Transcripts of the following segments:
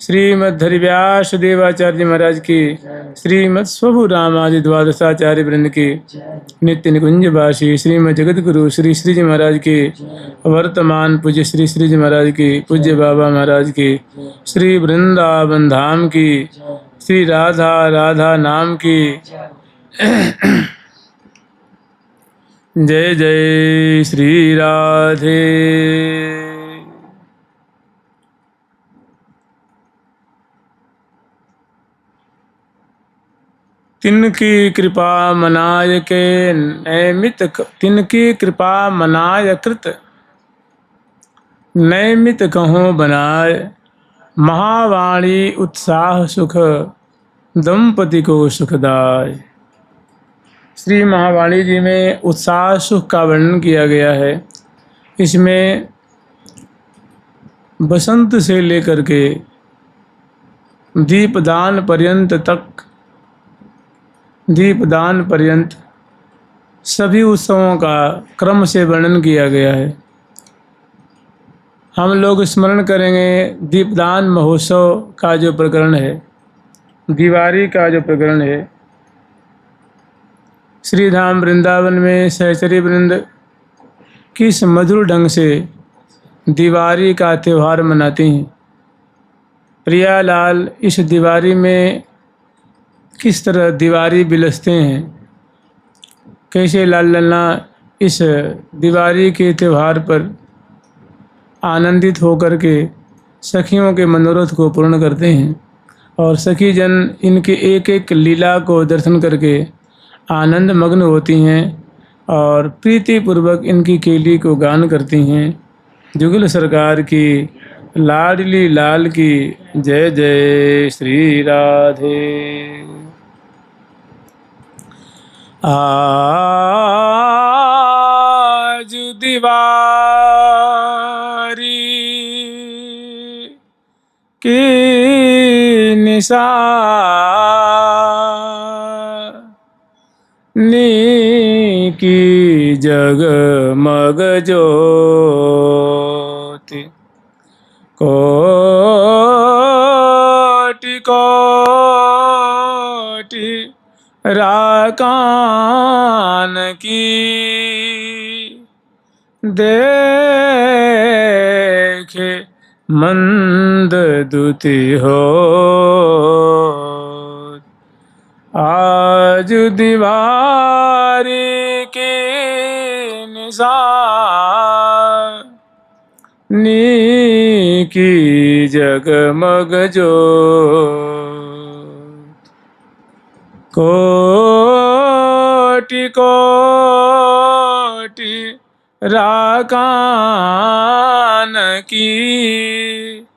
श्रीमद् व्यास देवाचार्य महाराज की, श्रीमद् स्वभु रामादि द्वादशाचार्य वृंद की, नित्य निकुंजवासी श्रीमद् जगत गुरु श्री श्री जी महाराज की, वर्तमान पूज्य श्री श्री जी महाराज की, पूज्य बाबा महाराज की, श्री वृंदावन धाम की, श्री राधा राधा नाम की। जय जय श्री राधे। तिनकी कृपा मनाय के नैमित, तिनकी कृपा मनाय कृत नैमित कहो बनाय, महावाणी उत्साह सुख दंपति को सुखदाय। श्री महावाणी जी में उत्साह सुख का वर्णन किया गया है। इसमें बसंत से लेकर के दीपदान पर्यंत सभी उत्सवों का क्रम से वर्णन किया गया है। हम लोग स्मरण करेंगे दीपदान महोत्सव का जो प्रकरण है, दिवाली का जो प्रकरण है। श्री धाम वृंदावन में सहचरी वृंद किस मधुर ढंग से दिवाली का त्यौहार मनाती हैं। प्रियालाल इस दिवाली में किस तरह दिवाली बिलसते हैं, कैसे लाल लल्ला इस दिवाली के त्यौहार पर आनंदित होकर के सखियों के मनोरथ को पूर्ण करते हैं और सखी जन इनके एक एक लीला को दर्शन करके आनंद मग्न होती हैं और प्रीतिपूर्वक इनकी केली को गान करती हैं। जुगल सरकार की लाडली लाल की जय जय श्री राधे। आज दिवारी की निशा नी की जगमग ज्योति, कोटि कोटि राकान की, देखे मंद दुति हो। आज दिवारी की निशानी की जगमग ज्योति, कोटि कोटि राकान की,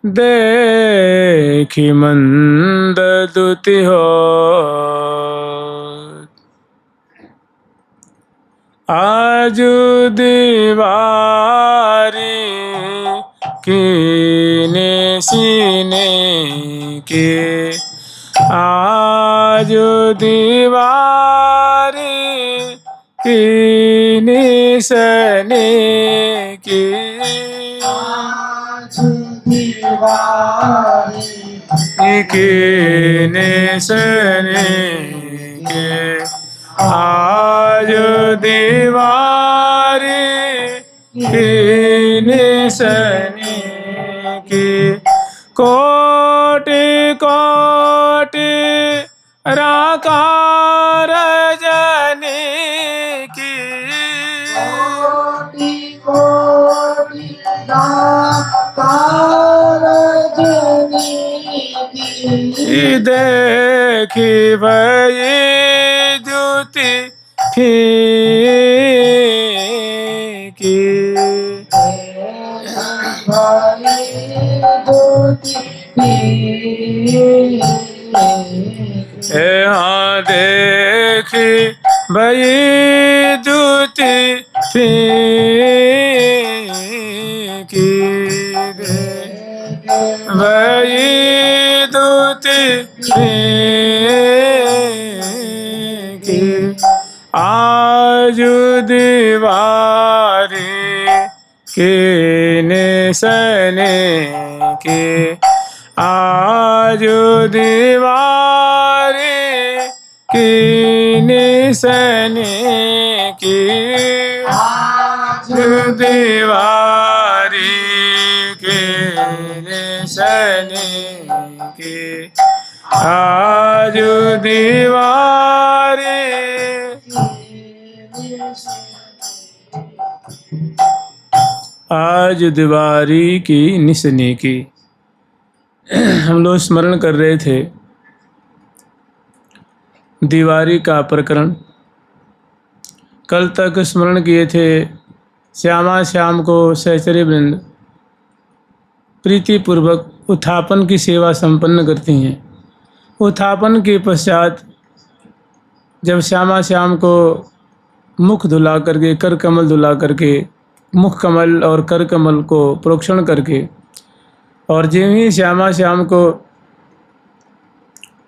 देखी मंद दुति हो। आज दिवारी कीने सीने के, आज दीवारी कीने सने की, आज दीवारी कीने सने के, आज दीवारी कीने सने की, कोटि कोटि राकार जने की, कोटि कोटि राकार जने की, देखी भई ज्योति की, यहाँ देखी भई ज्योति की, भई ज्योति की, आज दीवारी कीने सने के, दीवारी की निसने की, आज दीवारी की निसने की, आज दीवारी, आज दीवारी की निसने की। हम लोग स्मरण कर रहे थे दीवारी का प्रकरण। कल तक स्मरण किए थे श्यामा श्याम को सहचर्य वृंद प्रीतिपूर्वक उत्थापन की सेवा संपन्न करती हैं। उत्थापन के पश्चात जब श्यामा श्याम को मुख धुला करके, कर कमल धुला करके, मुख कमल और कर कमल को प्रोक्षण करके, और जिन ही श्यामा श्याम को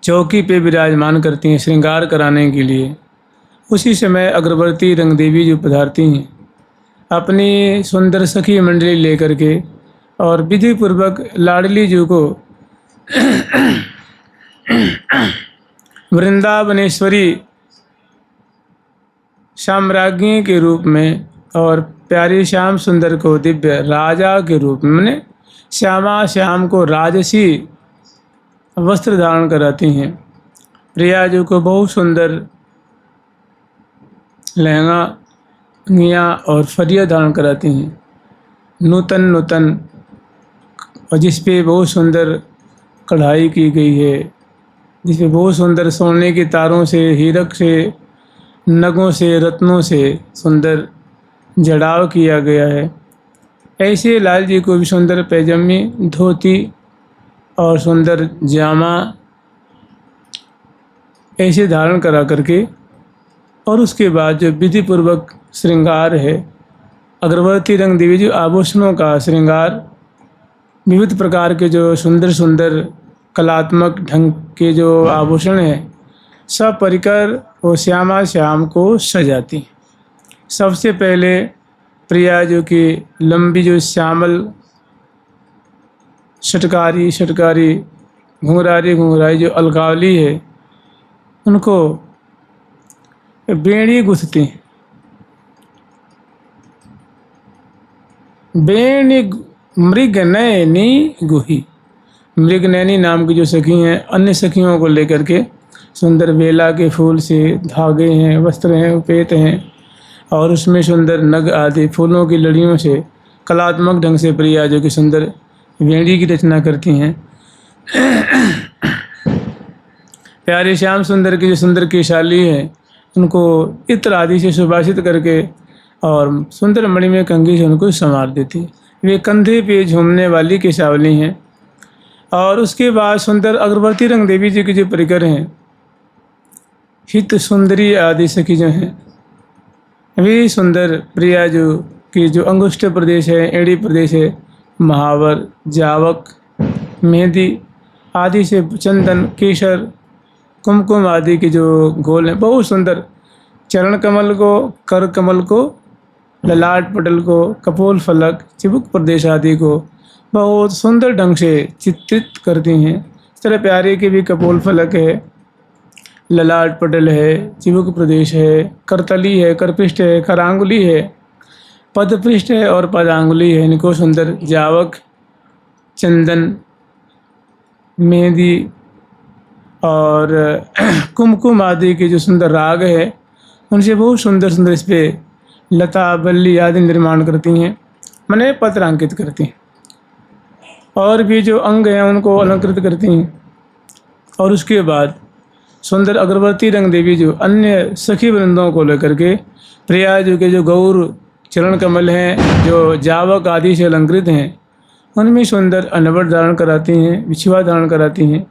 चौकी पे विराजमान करती हैं श्रृंगार कराने के लिए, उसी समय अग्रवर्ती रंग देवी जो पधारती हैं अपनी सुंदर सखी मंडली लेकर के, और विधि पूर्वक लाडली जी को वृंदावनेश्वरी साम्राज्ञी के रूप में और प्यारी श्याम सुंदर को दिव्य राजा के रूप में, माने श्यामा श्याम को राजसी वस्त्र धारण कराती हैं। प्रिया जी को बहुत सुंदर लहंगा अंगिया और फरिया धारण कराती हैं, नूतन नूतन, और जिस पे बहुत सुंदर कढ़ाई की गई है, जिस पे बहुत सुंदर सोने के तारों से, हीरक से, नगों से, रत्नों से सुंदर जड़ाव किया गया है। ऐसे लाल जी को भी सुंदर पैजमी, धोती और सुंदर जामा ऐसे धारण करा करके, और उसके बाद जो विधि पूर्वक श्रृंगार है, अग्रवर्ती रंग देवी जी आभूषणों का श्रृंगार, विविध प्रकार के जो सुंदर सुंदर कलात्मक ढंग के जो आभूषण हैं, सब परिकर वो श्यामा श्याम को सजाती। सबसे पहले प्रिया जो की लंबी जो श्यामल शटकारी घुंघरारी जो अलगावली है, उनको बेड़ी गुथती। बेणी मृग नयनी गुही, मृग नयनी नाम की जो सखी हैं, अन्य सखियों को लेकर के सुंदर बेला के फूल से धागे हैं, वस्त्र हैं, उपेत हैं, और उसमें सुंदर नग आदि फूलों की लड़ियों से कलात्मक ढंग से प्रिया जो कि सुंदर वेणी की रचना करती हैं। प्यारे श्याम सुंदर की जो सुंदर केशाली है, उनको इत्र आदि से सुभाषित करके और सुंदर मणि में कंघी से उनको संवार देती। वे कंधे पे झूमने वाली केशावली हैं। और उसके बाद सुंदर अग्रवर्ती रंग देवी जी की जो परिकर हैं, हित सुंदरी आदि सखी जो हैं, वे सुंदर प्रिया जो की जो अंगुष्ठ प्रदेश है, एड़ी प्रदेश है, महावर, जावक, मेहंदी आदि से चंदन, केसर, कुमकुम आदि के जो गोल हैं, बहुत सुंदर चरण कमल को, कर कमल को, ललाट पटल को, कपोल फलक, चिबुक प्रदेश आदि को बहुत सुंदर ढंग से चित्रित करती हैं। इस तरह प्यारे के भी कपोल फलक है, ललाट पटल है, चिबुक प्रदेश है, करतली है, करपृष्ठ है, करांगुली है, पदपृष्ठ है और पदांगुली है। इनको सुंदर जावक, चंदन, मेहंदी और कुमकुम आदि के जो सुंदर राग है, उनसे बहुत सुंदर सुंदर इस पर लता बल्ली आदि निर्माण करती हैं, माने पत्रांकित करती हैं। और भी जो अंग हैं उनको अलंकृत करती हैं। और उसके बाद सुंदर अग्रवर्ती रंग देवी जो अन्य सखी वृंदों को लेकर के प्रिया जो के जो गौर चरण कमल हैं, जो जावक आदि से अलंकृत हैं, उनमें सुंदर अनवट धारण कराती हैं, बिछुआ धारण कराती हैं।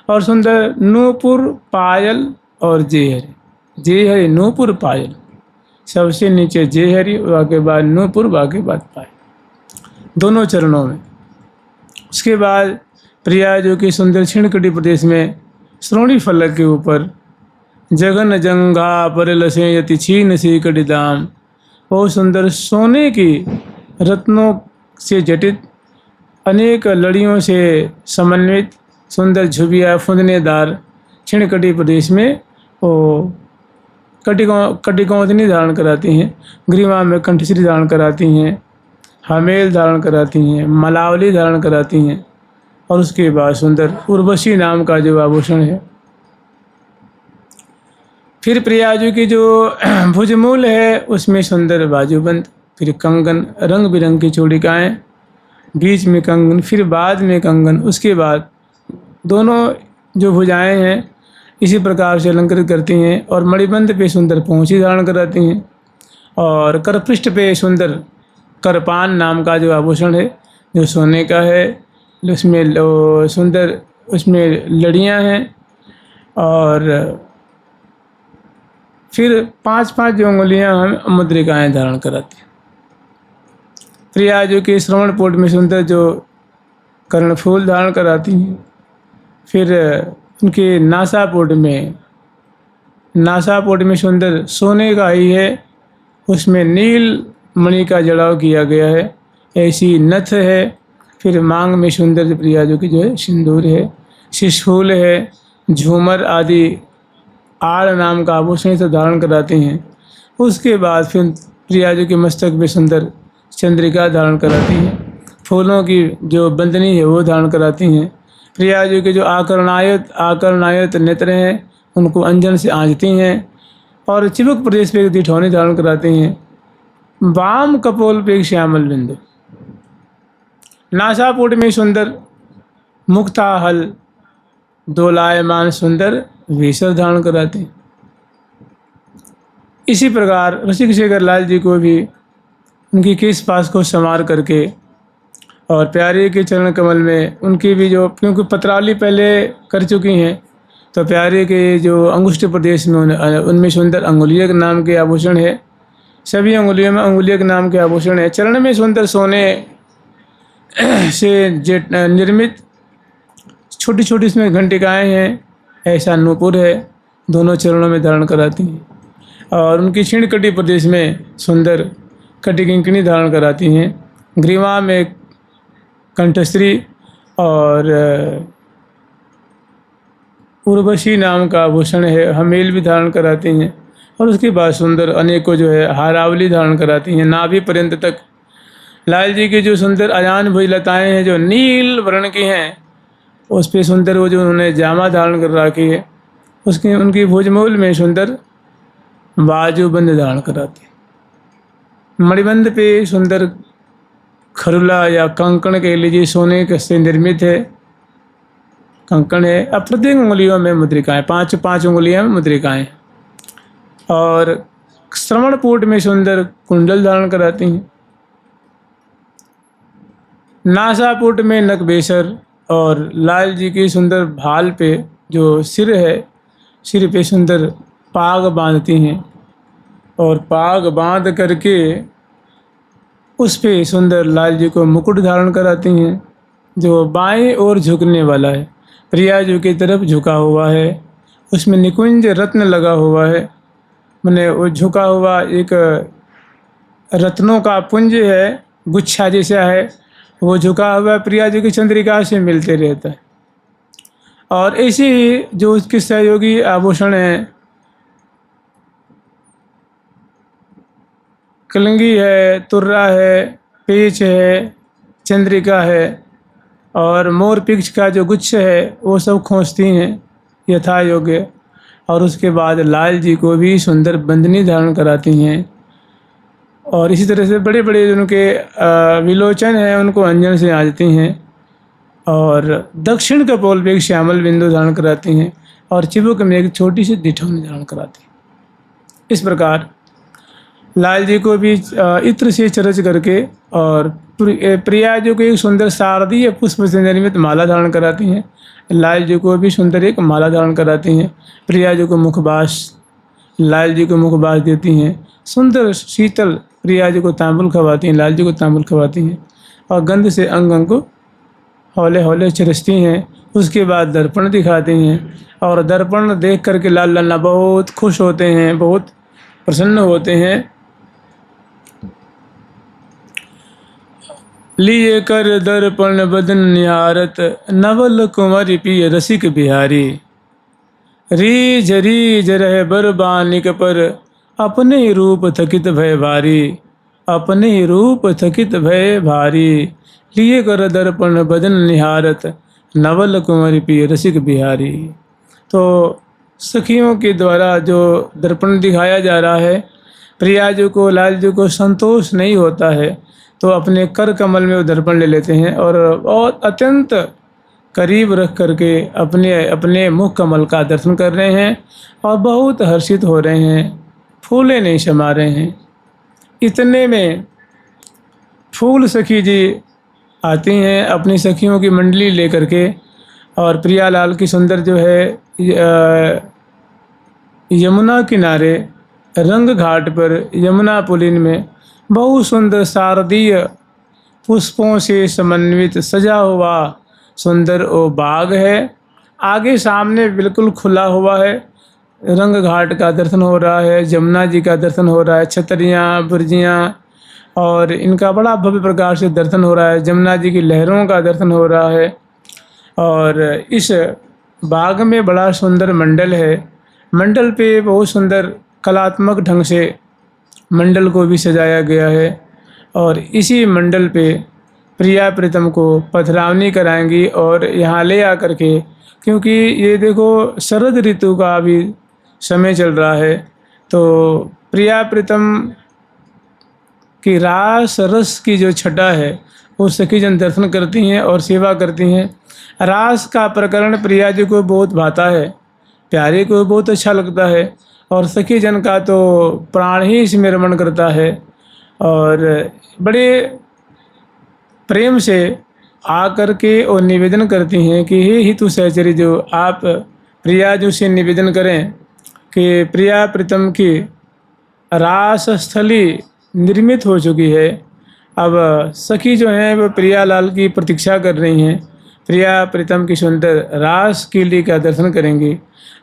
और सुंदर नूपुर, पायल और जेहरी, नूपुर, पायल, सबसे नीचे जेहरी, वाके बाद नूपुर, वाके बाद पायल, दोनों चरणों में। उसके बाद प्रिया जो कि सुंदर छिणकटी प्रदेश में श्रोणी फलक के ऊपर जगन जंगा पर लसे यति छीन सी कटी दाम, बहुत सुंदर सोने की रत्नों से जटित अनेक लड़ियों से समन्वित सुंदर झुबिया फुंदनेदार छिणकटी प्रदेश में वो कटिकौंतनी धारण कराती हैं। ग्रीवा में कंठश्री धारण कराती हैं, हमेल धारण कराती हैं, मलावली धारण कराती हैं और उसके बाद सुंदर उर्वशी नाम का जो आभूषण है। फिर प्रियाजू की जो भुजमूल है उसमें सुंदर बाजूबंद, फिर कंगन, रंग बिरंग की चूड़िकाएँ, बीच में कंगन, फिर बाद में कंगन, उसके बाद दोनों जो भुजाएं हैं इसी प्रकार से अलंकृत करती हैं और मणिबंध पे सुंदर पहुँची धारण कराती हैं और करपृष्ठ पे सुंदर करपान नाम का जो आभूषण है जो सोने का है, उसमें सुंदर उसमें लड़ियाँ हैं और फिर 5-5 जो उंगलियाँ हम मुद्रिकाएँ धारण कराती हैं। प्रिया जो कि श्रवण पोट में सुंदर जो कर्णफूल धारण कराती हैं। फिर उनके नासापुट में सुंदर सोने का ही है, उसमें नील मणि का जड़ाव किया गया है, ऐसी नथ है। फिर मांग में सुंदर प्रिया जो कि जो है सिंदूर है, शिशफूल है, झूमर आदि आड़ नाम का आभूषण से धारण कराती हैं। उसके बाद फिर प्रिया जो कि मस्तक में सुंदर चंद्रिका धारण कराती हैं, फूलों की जो बंदनी है वो धारण कराती हैं। प्रिया जी के जो आकर्णायत नेत्र हैं उनको अंजन से आंजती हैं और चिबुक प्रदेश पे एक दिठौनी धारण कराती हैं। वाम कपोल पे एक श्यामल बिंदु, नासापुट में सुंदर मुक्ताहल दोलायमान सुंदर वेसर धारण कराते हैं। इसी प्रकार रसिक शेखर लाल जी को भी उनकी केस पास को संवार करके और प्यारे के चरण कमल में उनकी भी जो, क्योंकि पत्रावली पहले कर चुकी हैं तो प्यारे के जो अंगुष्ठ प्रदेश में उनमें सुंदर अंगुलियक नाम के आभूषण है, सभी अंगुलियों में अंगुलियक नाम के आभूषण है। चरण में सुंदर सोने से निर्मित छोटी छोटी इसमें घंटिकाएँ हैं, ऐसा नूपुर है, दोनों चरणों में धारण कराती हैं। और उनकी छिणकटी प्रदेश में सुंदर कटिकिंकणी धारण कराती हैं। ग्रीवा में कंठश्री और उर्वशी नाम का आभूषण है, हमेल भी धारण कराती हैं और उसके बाद सुंदर अनेकों जो है हारावली धारण कराती हैं। नाभि पर्यंत तक लाल जी की जो सुंदर अजान भुजलताएँ हैं जो नील वर्ण की हैं, उस पे सुंदर वो जो उन्होंने जामा धारण कर रखी है, उसकी उनकी भुजमूल में सुंदर बाजूबंद धारण कराती है। मणिबंध पे सुंदर खरुला या कंकण कह लीजिए, सोने से निर्मित है कंकण है। अब प्रत्येक उंगलियों में मुद्रिकाएँ, 5-5 उंगलियां में मुद्रिकाएँ और श्रवणपुट में सुंदर कुंडल धारण कराती हैं। नासापुट में नकबेसर और लाल जी की सुंदर भाल पे जो सिर है, सिर पे सुंदर पाग बांधती हैं और पाग बांध करके उस पे सुंदर लाल जी को मुकुट धारण कराती हैं जो बाएं ओर झुकने वाला है, प्रिया जी की तरफ झुका हुआ है। उसमें निकुंज रत्न लगा हुआ है, मैंने वो झुका हुआ एक रत्नों का पुंज है, गुच्छा जैसा है, वो झुका हुआ प्रिया जी की चंद्रिका से मिलते रहता है। और ऐसे ही जो उसके सहयोगी आभूषण हैं, कलंगी है, तुर्रा है, पेच है, चंद्रिका है और मोर पिक्ष का जो गुच्छ है वो सब खोजती हैं यथा योग्य। और उसके बाद लाल जी को भी सुंदर बंदनी धारण कराती हैं और इसी तरह से बड़े बड़े उनके विलोचन हैं उनको अंजन से आजती हैं और दक्षिण कपोल पे एक श्यामल बिंदु धारण कराती हैं और चिबुक में एक छोटी सी दिठौनी धारण कराती हैं। इस प्रकार लाल जी को भी इत्र से चरच करके और प्रिया जी को एक सुंदर शारदीय पुष्प से निर्मित माला धारण कराती हैं। लाल जी को भी सुंदर एक माला धारण कराती हैं। प्रिया जी को मुखबास, लाल जी को मुखबास देती हैं। सुंदर शीतल प्रिया जी को तांबुल खवाती हैं, लाल जी को तांबुल खवाती हैं और गंध से अंग अंग को हौले हौले चरसती हैं। उसके बाद दर्पण दिखाती हैं और दर्पण देख करके लाल लल्ला बहुत खुश होते हैं, बहुत प्रसन्न होते हैं। लिए कर दर्पण बदन निहारत, नवल कुंवर पिय रसिक बिहारी। रीझ रीझ रहे बरबानिक पर, अपने ही रूप थकित भय भारी, अपने ही रूप थकित भय भारी। लिए कर दर्पण बदन निहारत, नवल कुंवर पिय रसिक बिहारी। तो सखियों के द्वारा जो दर्पण दिखाया जा रहा है, प्रियाजू को लाल जी को संतोष नहीं होता है तो अपने कर कमल में वो दर्पण ले लेते हैं और बहुत अत्यंत करीब रख करके अपने अपने मुख कमल का दर्शन कर रहे हैं और बहुत हर्षित हो रहे हैं, फूले नहीं समा रहे हैं। इतने में फूल सखी जी आती हैं अपनी सखियों की मंडली लेकर के, और प्रियालाल की सुंदर जो है यमुना किनारे रंग घाट पर यमुना पुलिन में बहुत सुंदर शारदीय पुष्पों से समन्वित सजा हुआ सुंदर वो बाग है। आगे सामने बिल्कुल खुला हुआ है, रंग घाट का दर्शन हो रहा है, जमुना जी का दर्शन हो रहा है, छतरियाँ बुर्जियाँ और इनका बड़ा भव्य प्रकार से दर्शन हो रहा है, जमुना जी की लहरों का दर्शन हो रहा है। और इस बाग में बड़ा सुंदर मंडल है, मंडल पे बहुत सुंदर कलात्मक ढंग से मंडल को भी सजाया गया है और इसी मंडल पे प्रिया प्रीतम को पधरावनी कराएंगी और यहाँ ले आकर के, क्योंकि ये देखो शरद ऋतु का अभी समय चल रहा है, तो प्रिया प्रीतम की रास रस की जो छटा है वो सखी जन दर्शन करती हैं और सेवा करती हैं। रास का प्रकरण प्रिया जी को बहुत भाता है, प्यारे को बहुत अच्छा लगता है और सखी जन का तो प्राण ही स्मरण करता है और बड़े प्रेम से आकर के और निवेदन करती हैं कि हे हितु सहचरी जो आप प्रिया जी से निवेदन करें कि प्रिया प्रीतम की रास स्थली निर्मित हो चुकी है। अब सखी जो हैं वो प्रियालाल की प्रतीक्षा कर रही हैं, प्रिया प्रीतम की सुंदर रास कीली का दर्शन करेंगी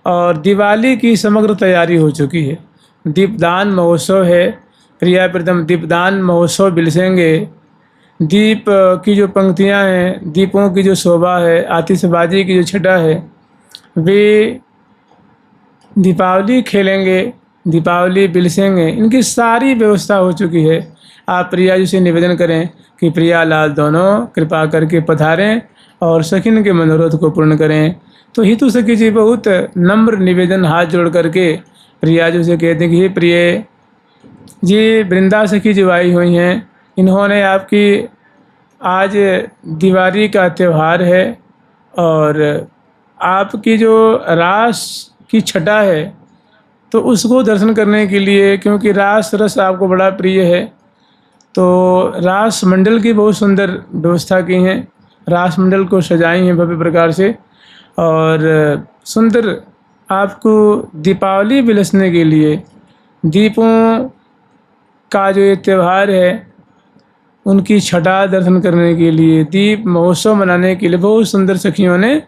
और दिवाली की समग्र तैयारी हो चुकी है। दीपदान महोत्सव है, प्रिया प्रीतम दीपदान महोत्सव बिलसेंगे। दीप की जो पंक्तियां हैं, दीपों की जो शोभा है, आतिशबाजी की जो छटा है, वे दीपावली खेलेंगे, दीपावली बिलसेंगे। इनकी सारी व्यवस्था हो चुकी है। आप प्रिया जी से निवेदन करें कि प्रियालाल दोनों कृपा करके पधारें और सखिन के मनोरथ को पूर्ण करें। तो हितु सखी जी बहुत नम्र निवेदन हाथ जोड़ करके प्रिया जी से कहते हैं कि हे प्रिय जी, वृंदा सखी जी आई हुई हैं, इन्होंने आपकी आज दिवाली का त्यौहार है और आपकी जो रास की छटा है तो उसको दर्शन करने के लिए, क्योंकि रास रस आपको बड़ा प्रिय है, तो रास मंडल की बहुत सुंदर व्यवस्था की हैं, रास मंडल को सजाई हैं भव्य प्रकार से और सुंदर आपको दीपावली बिलसने के लिए, दीपों का जो ये त्यौहार है उनकी छटा दर्शन करने के लिए, दीप महोत्सव मनाने के लिए बहुत सुंदर सखियों ने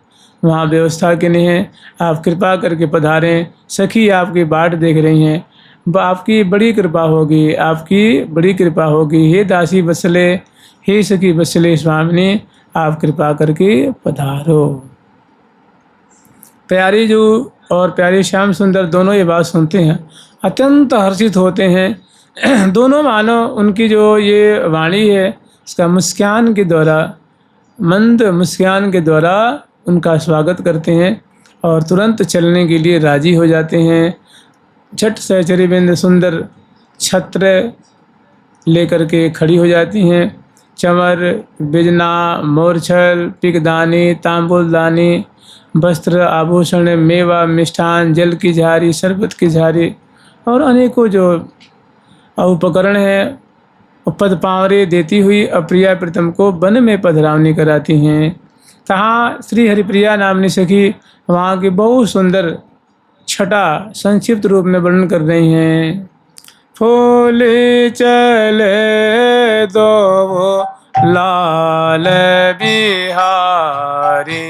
वहाँ व्यवस्था की हैं। आप कृपा करके पधारें, सखी आपकी बाट देख रही हैं, आपकी बड़ी कृपा होगी, आपकी बड़ी कृपा होगी। हे दासी बसले, हे सखी बसले स्वामिनी, आप कृपा करके पधारो। प्यारी जो और प्यारे श्याम सुंदर दोनों ये बात सुनते हैं, अत्यंत हर्षित होते हैं। दोनों मानो उनकी जो ये वाणी है इसका मुस्कान के द्वारा, मंद मुस्कान के द्वारा उनका स्वागत करते हैं और तुरंत चलने के लिए राजी हो जाते हैं। झट सहचरी बिंद सुंदर छत्र लेकर के खड़ी हो जाती हैं। चंवर, बिजना, मोरछल, पिकदानी, तांबुलदानी, वस्त्र, आभूषण, मेवा, मिष्ठान, जल की झारी, शरबत की झारी और अनेकों जो उपकरण हैं पद पावरे देती हुई अप्रिया प्रीतम को वन में पधरावनी कराती हैं। तहाँ श्री हरिप्रिया नामनी सखी वहाँ की बहुत सुंदर छटा संक्षिप्त रूप में वर्णन कर रही हैं। फूल चले दो लाल बिहारी,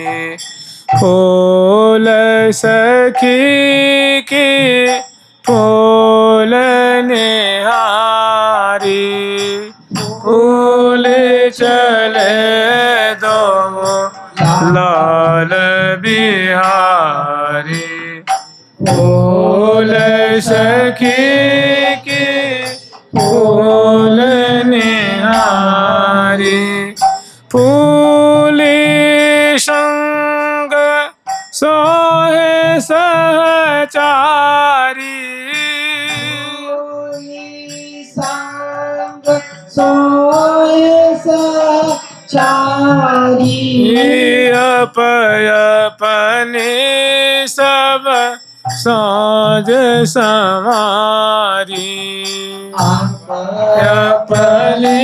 फूल सखी की फूल निहारी, फूल चले दो लाल बिहारी। फूल सखी की फूल निहारी। फूली संग सोहे सहचारी। संग सोए सहचारी। अपने सब साज समारी। अपने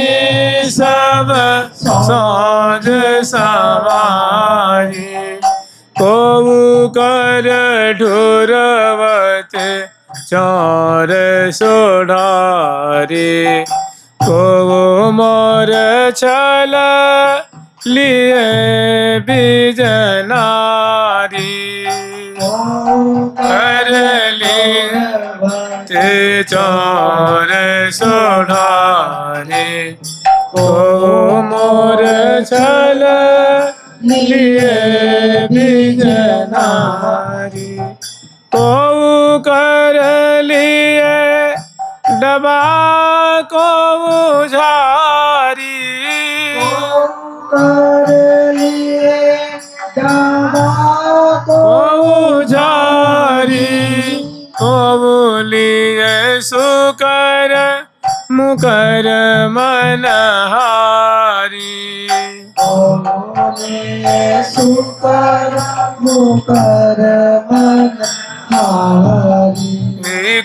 सब साज समारी। को कर ढुरवत चार सोढ़ारी। को मोर छल लिए बिजनारी। कर लिए ते चार सोढ़ारी। को मोर छल लिए बिजनारी। को कर लिए डबा को झारी। कर लिए डबा को झारी। को लिए सुकर मुकर मनहारी। सुकर मुकर मनहारी।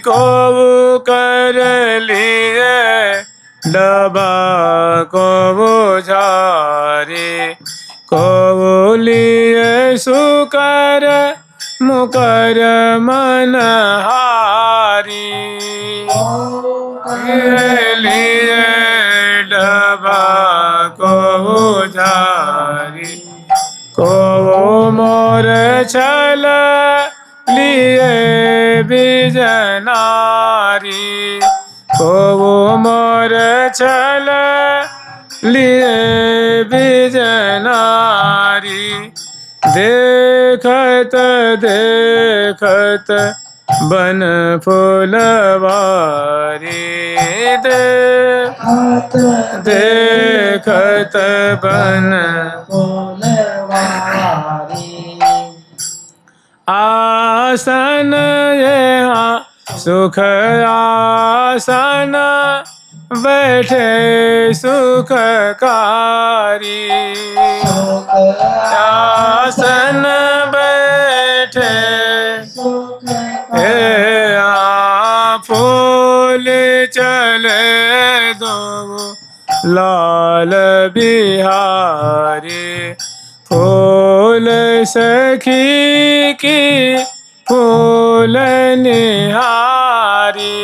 को कर लिए डबा को झारी। को लिए सुकर मुकर मनहारी। लिए डबा को झारी। को मोर छल लिए बिजनारी। को मोर छल लिए बिजनारी। देखत देखत बन फुलवारी। देखत बन फुलवारी। आसन यहाँ सुख आसन बैठे सुखकारी। आसन बैठे फूल चले दो लाल बिहारी। फूल सखी की फूल निहारी।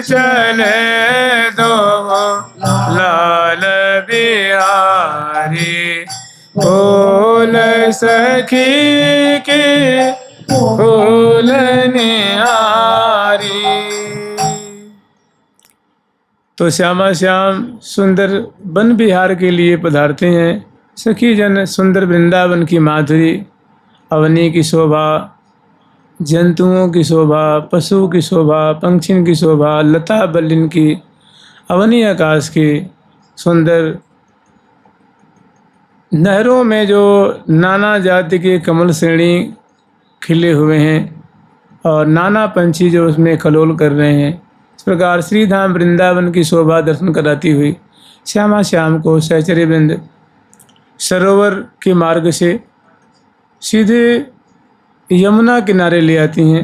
चले दो लाल बिहारी। फूल सखी की फूल निहारी। तो श्यामा श्याम सुंदर वन विहार के लिए पधारते हैं। सखी जन सुंदर वृंदावन की माधुरी, अवनी की शोभा, जंतुओं की शोभा, पशु की शोभा, पंक्षियों की शोभा, लता बल्लिन की, अवनी आकाश की सुंदर नहरों में जो नाना जाति के कमल श्रेणी खिले हुए हैं और नाना पंछी जो उसमें कलोल कर रहे हैं। इस प्रकार श्री धाम वृंदावन की शोभा दर्शन कराती हुई श्यामा श्याम को सहचर्य वृंद सरोवर के मार्ग से सीधे यमुना किनारे ले आती हैं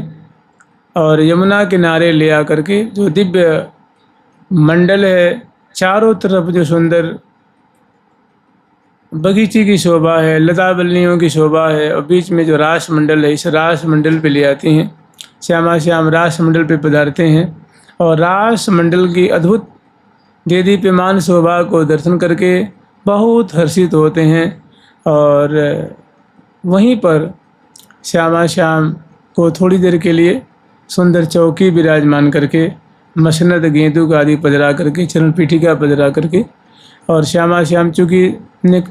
और यमुना किनारे ले आकर के जो दिव्य मंडल है, चारों तरफ जो सुंदर बगीचे की शोभा है, लता बल्लियों की शोभा है और बीच में जो रास मंडल है, इस रास मंडल पे ले आती हैं। श्यामा श्याम रास मंडल पे पधारते हैं और रास मंडल की अद्भुत देदीप्यमान शोभा को दर्शन करके बहुत हर्षित होते हैं और वहीं पर श्यामा श्याम को थोड़ी देर के लिए सुंदर चौकी विराजमान करके मसनद गेंदू आदि पधरा करके, चरण पीठिका पधरा करके, और श्यामा श्याम चूँकि ने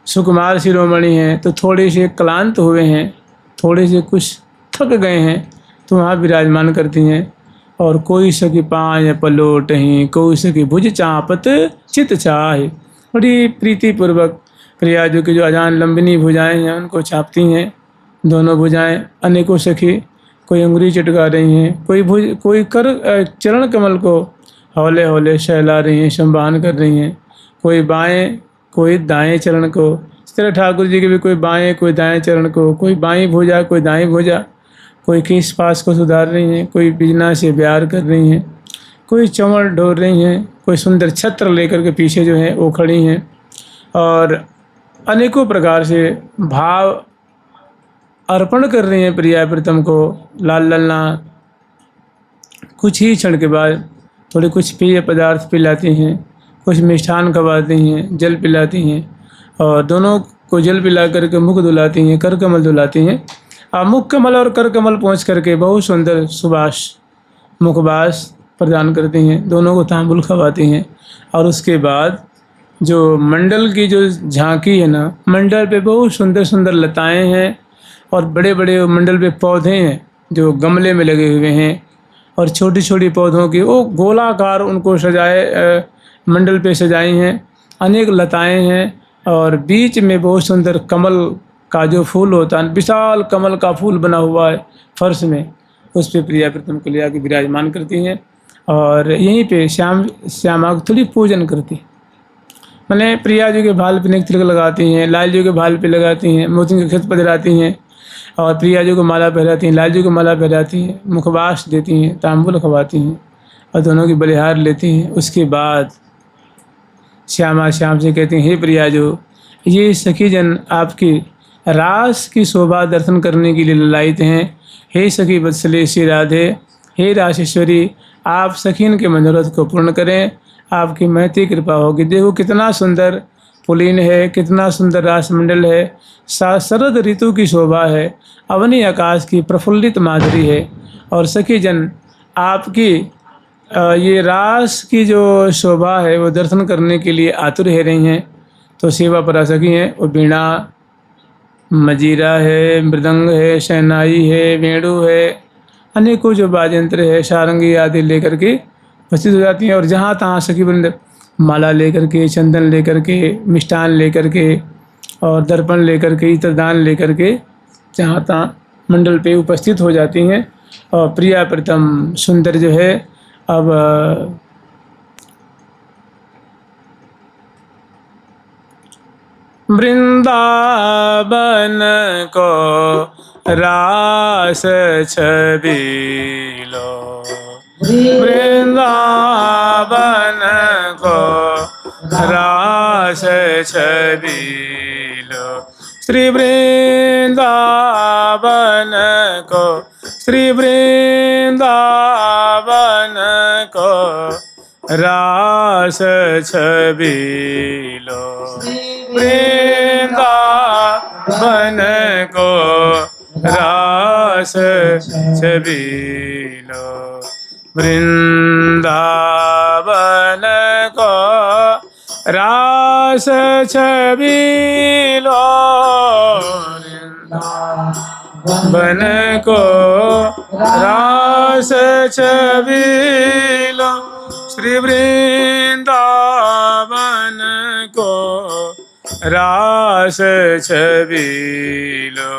सुकुमार शिरोमणि हैं तो थोड़े से क्लांत हुए हैं, थोड़े से कुछ थक गए हैं, तो वहाँ विराजमान करती हैं। और कोई सकी पाँय पलोटहीं, कोई सकी भुज चाँपत चित चाहे। बड़ी प्रीतिपूर्वक प्रियाजू की जो अजान लंबिनी भुजाएं हैं उनको चापती हैं, दोनों भुजाएं। अनेकों सखी कोई अंगुरी चटका रही हैं, कोई चरण कमल को हौले हौले सहला रही हैं, संवाहन कर रही हैं। कोई बाएं कोई दाएं चरण को, इस तरह ठाकुर जी के भी कोई बाएं कोई दाएं चरण को, कोई बाईं भुजा कोई दाईं भुजा, कोई केश पास को सुधार रही हैं, कोई बिजना से प्यार कर रही हैं, कोई चंवर ढोर रही हैं, कोई सुंदर छत्र लेकर के पीछे जो है वो खड़ी हैं। और अनेकों प्रकार से भाव अर्पण कर रही हैं प्रिया प्रीतम को। लाल ललना कुछ ही क्षण के बाद थोड़े कुछ पेय पदार्थ पिलाती हैं, कुछ मिष्ठान खवाती हैं, जल पिलाती हैं, और दोनों को जल पिला करके मुख धुलाती हैं, कर कमल धुलाती हैं। मुख कमल और कर कमल पहुँच करके बहुत सुंदर सुबास मुखबास प्रदान करती हैं, दोनों को तांबुल खवाती हैं। और उसके बाद जो मंडल की जो झांकी है ना, मंडल पे बहुत सुंदर सुंदर लताएं हैं, और बड़े बड़े मंडल पे पौधे हैं जो गमले में लगे हुए हैं, और छोटी छोटी पौधों की वो गोलाकार उनको सजाए मंडल पे सजाई हैं। अनेक लताएं हैं, और बीच में बहुत सुंदर कमल का जो फूल होता है, विशाल कमल का फूल बना हुआ है फर्श में, उस पे प्रिया प्रीतम को ले आके विराजमान करती हैं। और यहीं पे श्यामा को थोड़ी पूजन करती, मैंने प्रिया जी के भाल पे नेक तिलक लगाती हैं, लाल जी के भाल पे लगाती हैं, मोतियों के खत पधराती हैं, और प्रिया जी को माला पहराती हैं, लाल जी को माला पहराती हैं, मुखवास देती हैं, तांबुल खवाती हैं, और दोनों की बलिहार लेती हैं। उसके बाद श्यामा श्याम से कहती हैं, हे प्रिया जो, ये सखी जन आपकी रास की शोभा दर्शन करने के लिए ललायित हैं। हे सखी वत्सले श्री राधे, हे राशेश्वरी, आप सखीन के मनोरथ को पूर्ण करें, आपकी महती कृपा होगी। देखो कितना सुंदर पुलीन है, कितना सुंदर रासमंडल है, शरद ऋतु की शोभा है, अवनी आकाश की प्रफुल्लित माधुरी है। और सखी जन आपकी ये रास की जो शोभा है वो दर्शन करने के लिए आतुर है रही हैं। तो सेवा पर सखी हैं, वो बीणा मजीरा है, मृदंग है, शहनाई है, वेणु है, अनेकों जो वाद्यंत्र है, सारंगी आदि लेकर के उपस्थित हो जाती हैं। और जहाँ तहाँ सखी वृंद माला लेकर के, चंदन लेकर के, मिष्ठान लेकर के, और दर्पण लेकर के, इत्रदान लेकर के जहाँ तहाँ मंडल पे उपस्थित हो जाती हैं। और प्रिया प्रीतम सुंदर जो है अब वृंदावन को रास छबीलो, वृंदावन को रास छबीलो, श्री वृंदावन को, श्री वृंदावन को रास छबीलो, वृंदावन को रास छबीलो, वृंदावन को रास छबीलो, वृंदावन को रास छबीलो, श्री वृंदावन को रास छबीलो,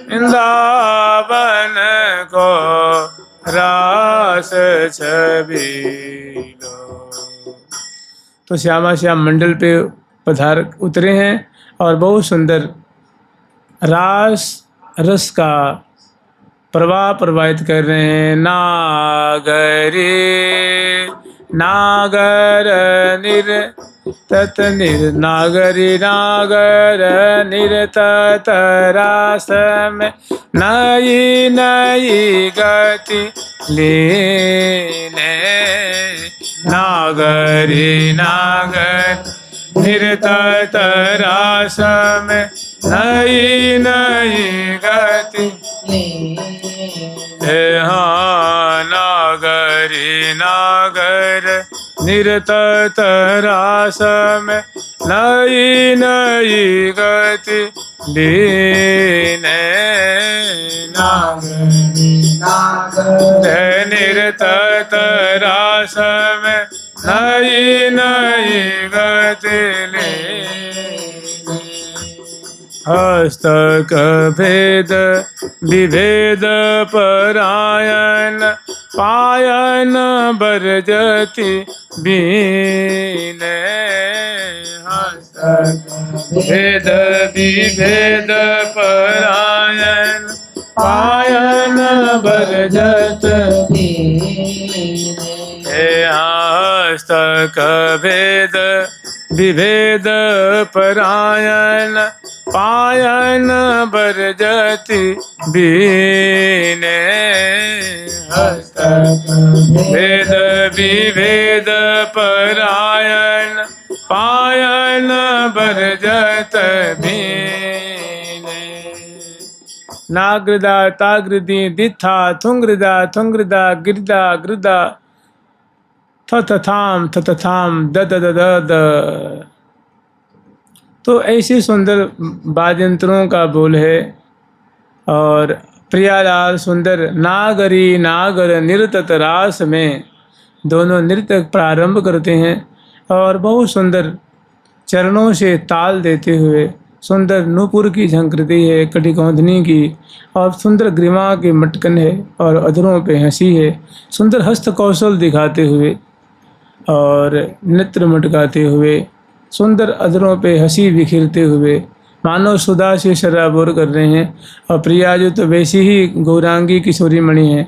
वृंदावन को रास छबीलो। तो श्यामा श्याम मंडल पे पधार उतरे हैं और बहुत सुंदर रास रस का प्रवाह प्रवाहित कर रहे हैं। नागरे नागर निर तत निर नागरी नागर निर तत रास में नई नई गति लेने, नागरी नागर निर तत रास में नई नई गति, हाँ नागर निरतत रास में नई नई गति लीने नागर निरतत रास में नई नई गति लीने हस्तक भेद विभेद परायण पायन बरजति बीने हस्तक भेद विभेद परायण पायन बरजत हस्तक भेद विभेद परायण पायन बरजति बीने हस्तक भेद विभेद परायण पायन बरजत बीने नागृदा तागृदी दिथा थुंगृदा थुंगृदा गिरदा गृदा थथथाम थथथाम द द द द द। तो ऐसे सुंदर वाद्यंत्रों का बोल है। और प्रियालाल सुंदर नागरी नागर नृत्य रास में दोनों नृत्य प्रारंभ करते हैं और बहुत सुंदर चरणों से ताल देते हुए सुंदर नूपुर की झंकृति है, कटिकौंधनी की, और सुंदर ग्रीवा की मटकन है और अधरों पे हंसी है, सुंदर हस्त कौशल दिखाते हुए और नेत्र मटकाते हुए, सुंदर अधरों पे हंसी बिखरते हुए मानव सुधा से शराबोर कर रहे हैं। और प्रिया जो तो वैसी ही गौरांगी किशोरी मणि है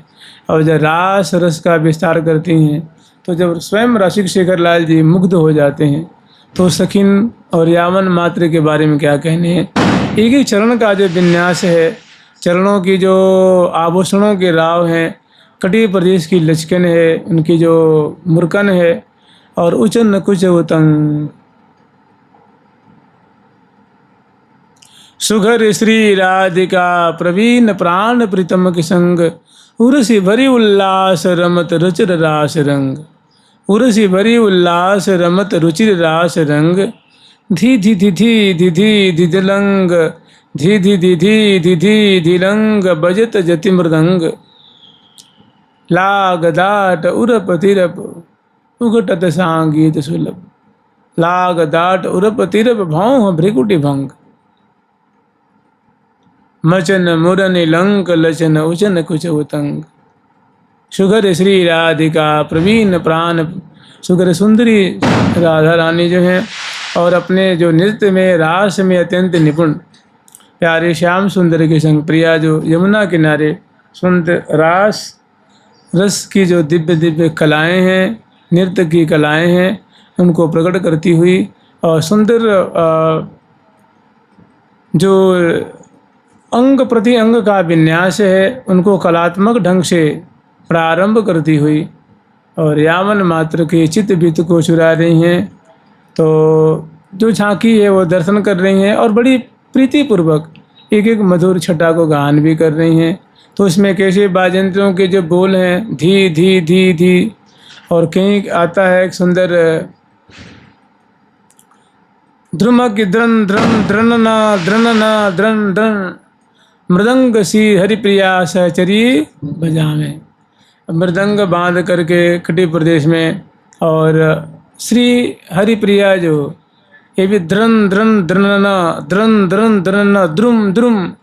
और जब रास रस का विस्तार करती हैं तो जब स्वयं रसिक शेखर लाल जी मुग्ध हो जाते हैं तो सखिन और यावन मात्र के बारे में क्या कहने हैं। एक एक चरण का जो विन्यास है, चरणों की जो आभूषणों के राव हैं, कटी प्रदेश की लचकन है, उनकी जो मुरकन है और उचन कुछ उतंग सुघर श्री राधिका प्रवीण प्राण प्रीतम के संग उर्सी भरी उल्लास रमत रुचिर रास रंग उर्सी भरी उल्लास रमत रुचिर रास रंग धी धी धी धी धी धी धिदलंग धी धी धी धी धी धी धिलंग बजत जति मृदंग लाग दाट उरप तिरप उगटत सांगीत सुलभ लाग दाट उरप तिरप भाव भ्रिकुटी भंग मचन मुरन लंक लचन उचन कुछ उतंग सुगर श्री राधिका प्रवीण प्राण सुगर सुंदरी राधा रानी जो हैं और अपने जो नृत्य में रास में अत्यंत निपुण प्यारे श्याम सुंदर के संग प्रिया जो यमुना किनारे सुंदर रास रस की जो दिव्य दिव्य कलाएं हैं, नृत्य की कलाएं हैं, उनको प्रकट करती हुई और सुंदर जो अंग प्रति अंग का विन्यास है उनको कलात्मक ढंग से प्रारंभ करती हुई और यावन मात्र के चित्त वित्त को चुरा रही हैं। तो जो झांकी है वो दर्शन कर रही हैं और बड़ी प्रीतिपूर्वक एक एक मधुर छटा को गान भी कर रही हैं। तो इसमें कैसे बाजंत्रों के जो बोल हैं धी धी धी धी और कहीं आता है एक सुंदर ध्रुमक द्रन द्रन द्रनना द्रनना द्रन द्रन मृदंग सी हरिप्रिया सहचरी बजावे। मृदंग बांध करके कटी प्रदेश में और श्री हरिप्रिया जो ये भी द्रन द्रन द्रनना द्रन द्रन द्रनना द्रुम द्रुम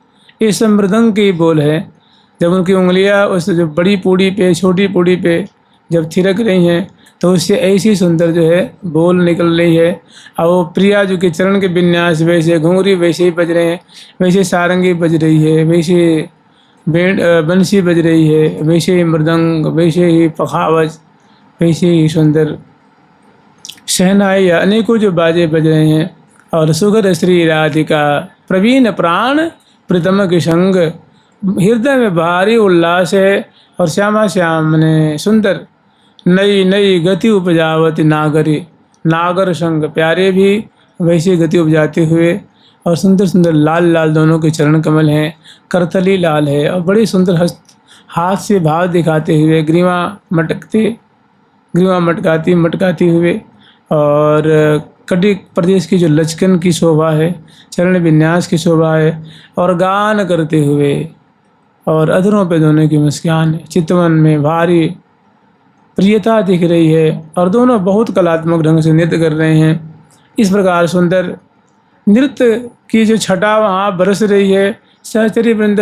ये सब मृदंग की बोल है। जब उनकी उंगलियां उस जो बड़ी पूड़ी पे छोटी पूड़ी पे जब थिरक रही हैं तो उससे ऐसी सुंदर जो है बोल निकल रही है। और वो प्रिया जो के चरण के विन्यास वैसे घुंघरी वैसे ही बज रहे हैं, वैसे सारंगी बज रही है, वैसे बंसी बज रही है, वैसे ही मृदंग, वैसे ही पखावज, वैसे ही सुंदर शहनाई या अनेकों जो बाजे बज रहे हैं। और सुगर श्री राधिका प्रवीण प्राण प्रीतम के संग हृदय में भारी उल्लास है और श्यामा श्याम ने सुंदर नई नई गति उपजावती नागरी नागर संग प्यारे भी वैसी गति उपजाते हुए और सुंदर सुंदर लाल लाल दोनों के चरण कमल हैं, करतली लाल है और बड़ी सुंदर हाथ से भाव दिखाते हुए ग्रीवा मटकते ग्रीवा मटकाती मटकाती हुए, और कटी प्रदेश की जो लचकन की शोभा है, चरण विन्यास की शोभा है, और गान करते हुए, और अधरों पे दोनों की मुस्कान है, चितवन में भारी प्रियता दिख रही है, और दोनों बहुत कलात्मक ढंग से नृत्य कर रहे हैं। इस प्रकार सुंदर नृत्य की जो छटा वहाँ बरस रही है। सहचरी वृंद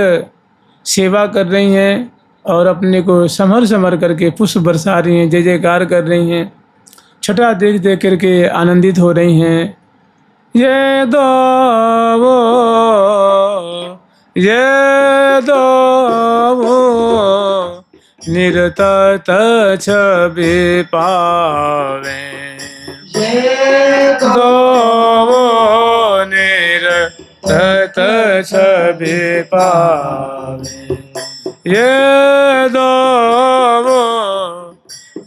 सेवा कर रही हैं और अपने को संभर संभर करके पुष्प बरसा रही हैं, जय जयकार कर रही हैं, छटा देख देख करके आनंदित हो रही हैं। ये दो निरतत छवि पावे, दो निरतत छवि पावे, ये दो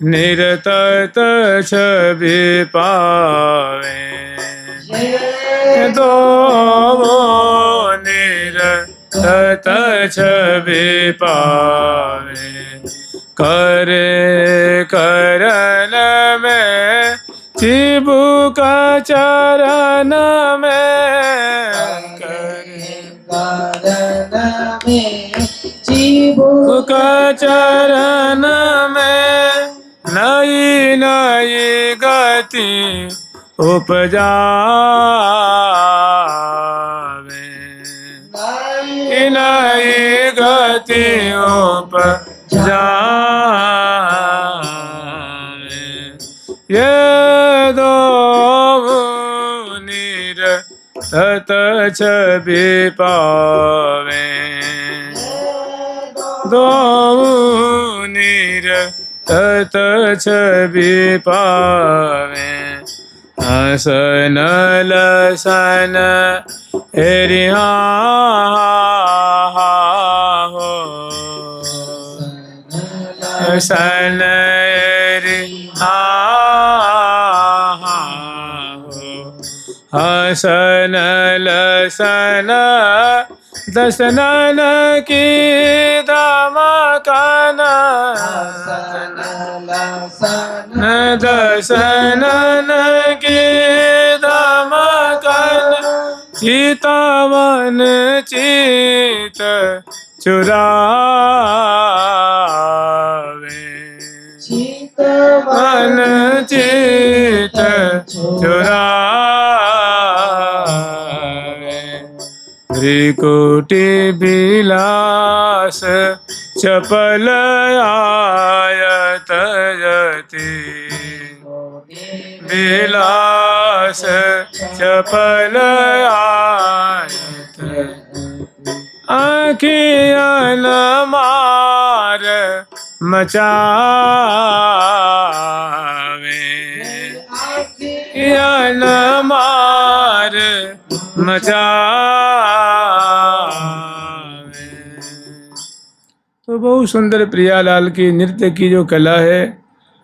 निरतत छवि पावे, दो निरतत छवि पावे। करे करन में चिबुक चरण में, कारण में चिबुक चरण में नई नई गति उपजावे, नई नई गति उपजावे, ये दो निरतत छवि पावे, दो निरतत छवि पावे। हसन लसन एरिहा हो, हसन एरिहा हो, हसन लसन दसनन की धमकन, दसनन की धमकन, चितवन चित चुरावे, चितवन चित चुरावे। त्रिकुटी विलास चपल आयत यति, विलास चपल आयत, आँखियन मार मचावे, आँखियन मार मचावे। तो बहुत सुंदर प्रियालाल की नृत्य की जो कला है,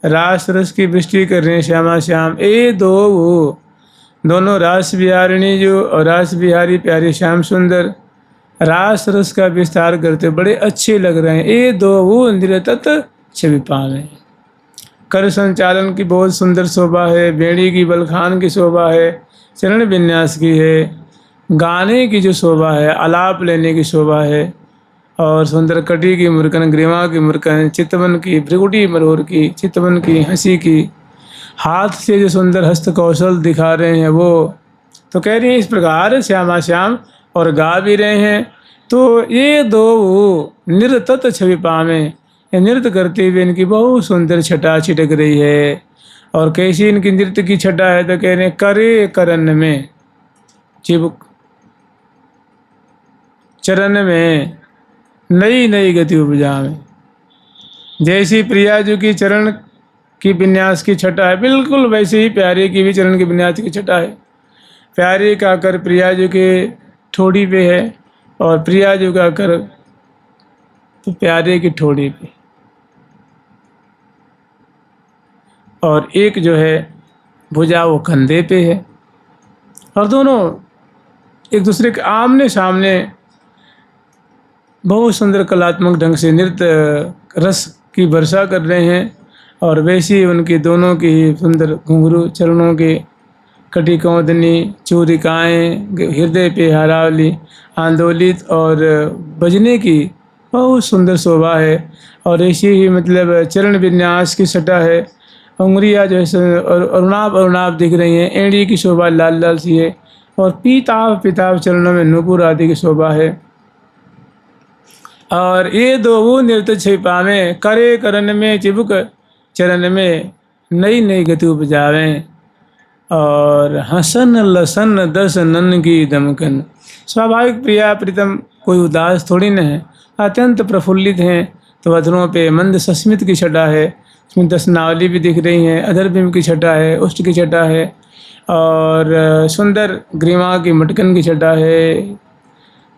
रास रस की वृष्टि कर रहे हैं श्यामा श्याम। ये दो वो दोनों रास बिहारिणी जो और रास बिहारी प्यारे श्याम सुंदर रास रस का विस्तार करते बड़े अच्छे लग रहे हैं। ये दो वो निरतत छवि पावे। कर संचालन की बहुत सुंदर शोभा है, बेड़ी की बलखान की शोभा है, चरण विन्यास की है, गाने की जो शोभा है, आलाप लेने की शोभा है, और सुंदर कटी की मुरकन, ग्रीवा की मुरकन, चितवन की, भ्रिकुटी मरोर की, चितवन की, हंसी की, हाथ से जो सुंदर हस्त कौशल दिखा रहे हैं वो। तो कह रही हैं इस प्रकार श्यामा श्याम, और गा भी रहे हैं। तो ये दो निरतत छवि पावे, नृत्य करते हुए इनकी बहुत सुंदर छटा छिटक रही है। और कैसी इनकी नृत्य की छटा है तो कह रहे हैं करे करन में चिबुक चरण में नई नई गति उपजावे। जैसी प्रिया जी की चरण की विन्यास की छटा है, बिल्कुल वैसे ही प्यारे की भी चरण की विन्यास की छटा है। प्यारे का कर प्रिया जी के ठोड़ी पे है, और प्रिया जी का कर तो प्यारे की ठोड़ी पे, और एक जो है भुजा वो कंधे पे है, और दोनों एक दूसरे के आमने सामने बहुत सुंदर कलात्मक ढंग से नृत्य रस की वर्षा कर रहे हैं। और वैसी ही उनकी दोनों की सुंदर घुंघरू चरणों के कटी कौंदनी चूरिकाएँ हृदय पे हरावली आंदोलित और बजने की बहुत सुंदर शोभा है। और ऐसी ही मतलब चरण विन्यास की सटा है। उंगलियाँ जो है अरुणाभ अरुणाभ दिख रही हैं। एड़ी की शोभा लाल लाल सी है और पीताभ पीताभ चरणों में नूपुर आदि की शोभा है। और ये दो नृत्य छिपावें करे करन में चिबुक चरण में नई नई गति उपजावें। और हसन लसन दस नन की दमकन। स्वाभाविक प्रिया प्रीतम कोई उदास थोड़ी न है, अत्यंत प्रफुल्लित हैं। तो अधरों पे मंद सस्मित की छटा है, उसमें 10 नावली भी दिख रही हैं। अधर बिंब की छटा है, उष्ट की छटा है और सुंदर ग्रीवा की मटकन की छटा है।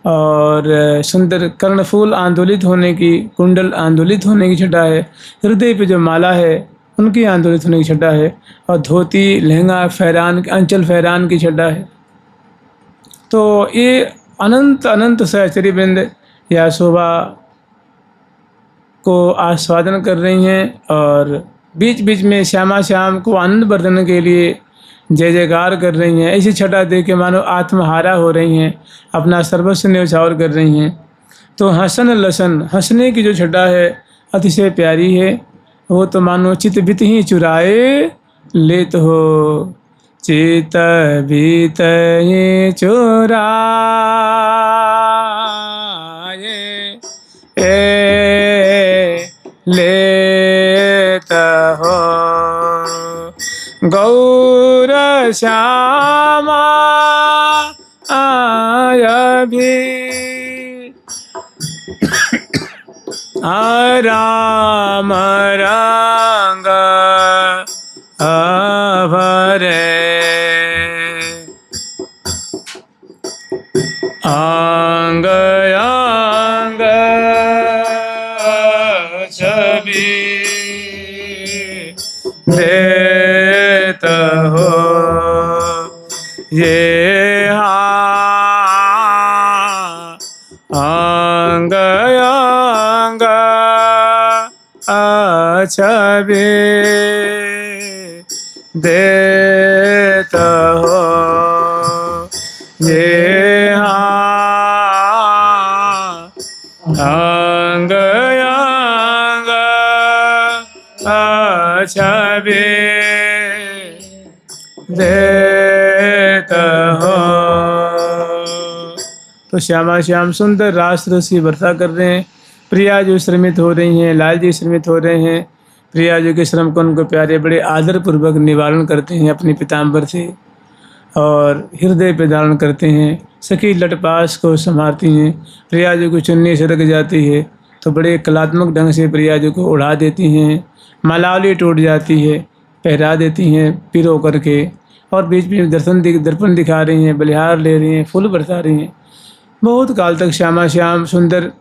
और सुंदर कर्णफूल आंदोलित होने की, कुंडल आंदोलित होने की छटा है। हृदय पे जो माला है उनकी आंदोलित होने की छटा है। और धोती लहंगा फहरान अंचल फहरान की छटा है। तो ये अनंत अनंत सहचरी वृंद या शोभा को आस्वादन कर रही हैं। और बीच बीच में श्यामा श्याम को आनंद वर्धन के लिए जय जयकार कर रही हैं। ऐसी छटा देख के मानो आत्महारा हो रही हैं, अपना सर्वस्व न्यौछावर कर रही हैं। तो हसन लसन हंसने की जो छटा है अतिशय प्यारी है। वो तो मानो चित बित ही चुराए लेत हो, चित बित ही चुराए लेत हो, गौर श्यामा आय भी राम रंग अभरे अंग अंग छवि देत हो, ये अंग अंग छवि देत हो, ये अंग अंग छवि देत हो। तो श्यामा श्याम सुंदर रास रसी वर्षा कर रहे हैं। प्रिया जो श्रमित हो रही हैं, लाल जी श्रमित हो रहे हैं। प्रिया जो के श्रम को उनको प्यारे बड़े आदर पूर्वक निवारण करते हैं अपनी पीताम्बर से और हृदय पे धारण करते हैं। सखी लटपास को संभालती हैं। प्रिया जी को चुन्नी सरक जाती है तो बड़े कलात्मक ढंग से प्रिया जी को उड़ा देती हैं। मालावली टूट जाती है, पहरा देती हैं पिरो करके। और बीच बीच में दर्पण दिखा रही हैं, बलिहार ले रही हैं, फूल बरसा रही हैं। बहुत काल तक श्यामा श्याम सुंदर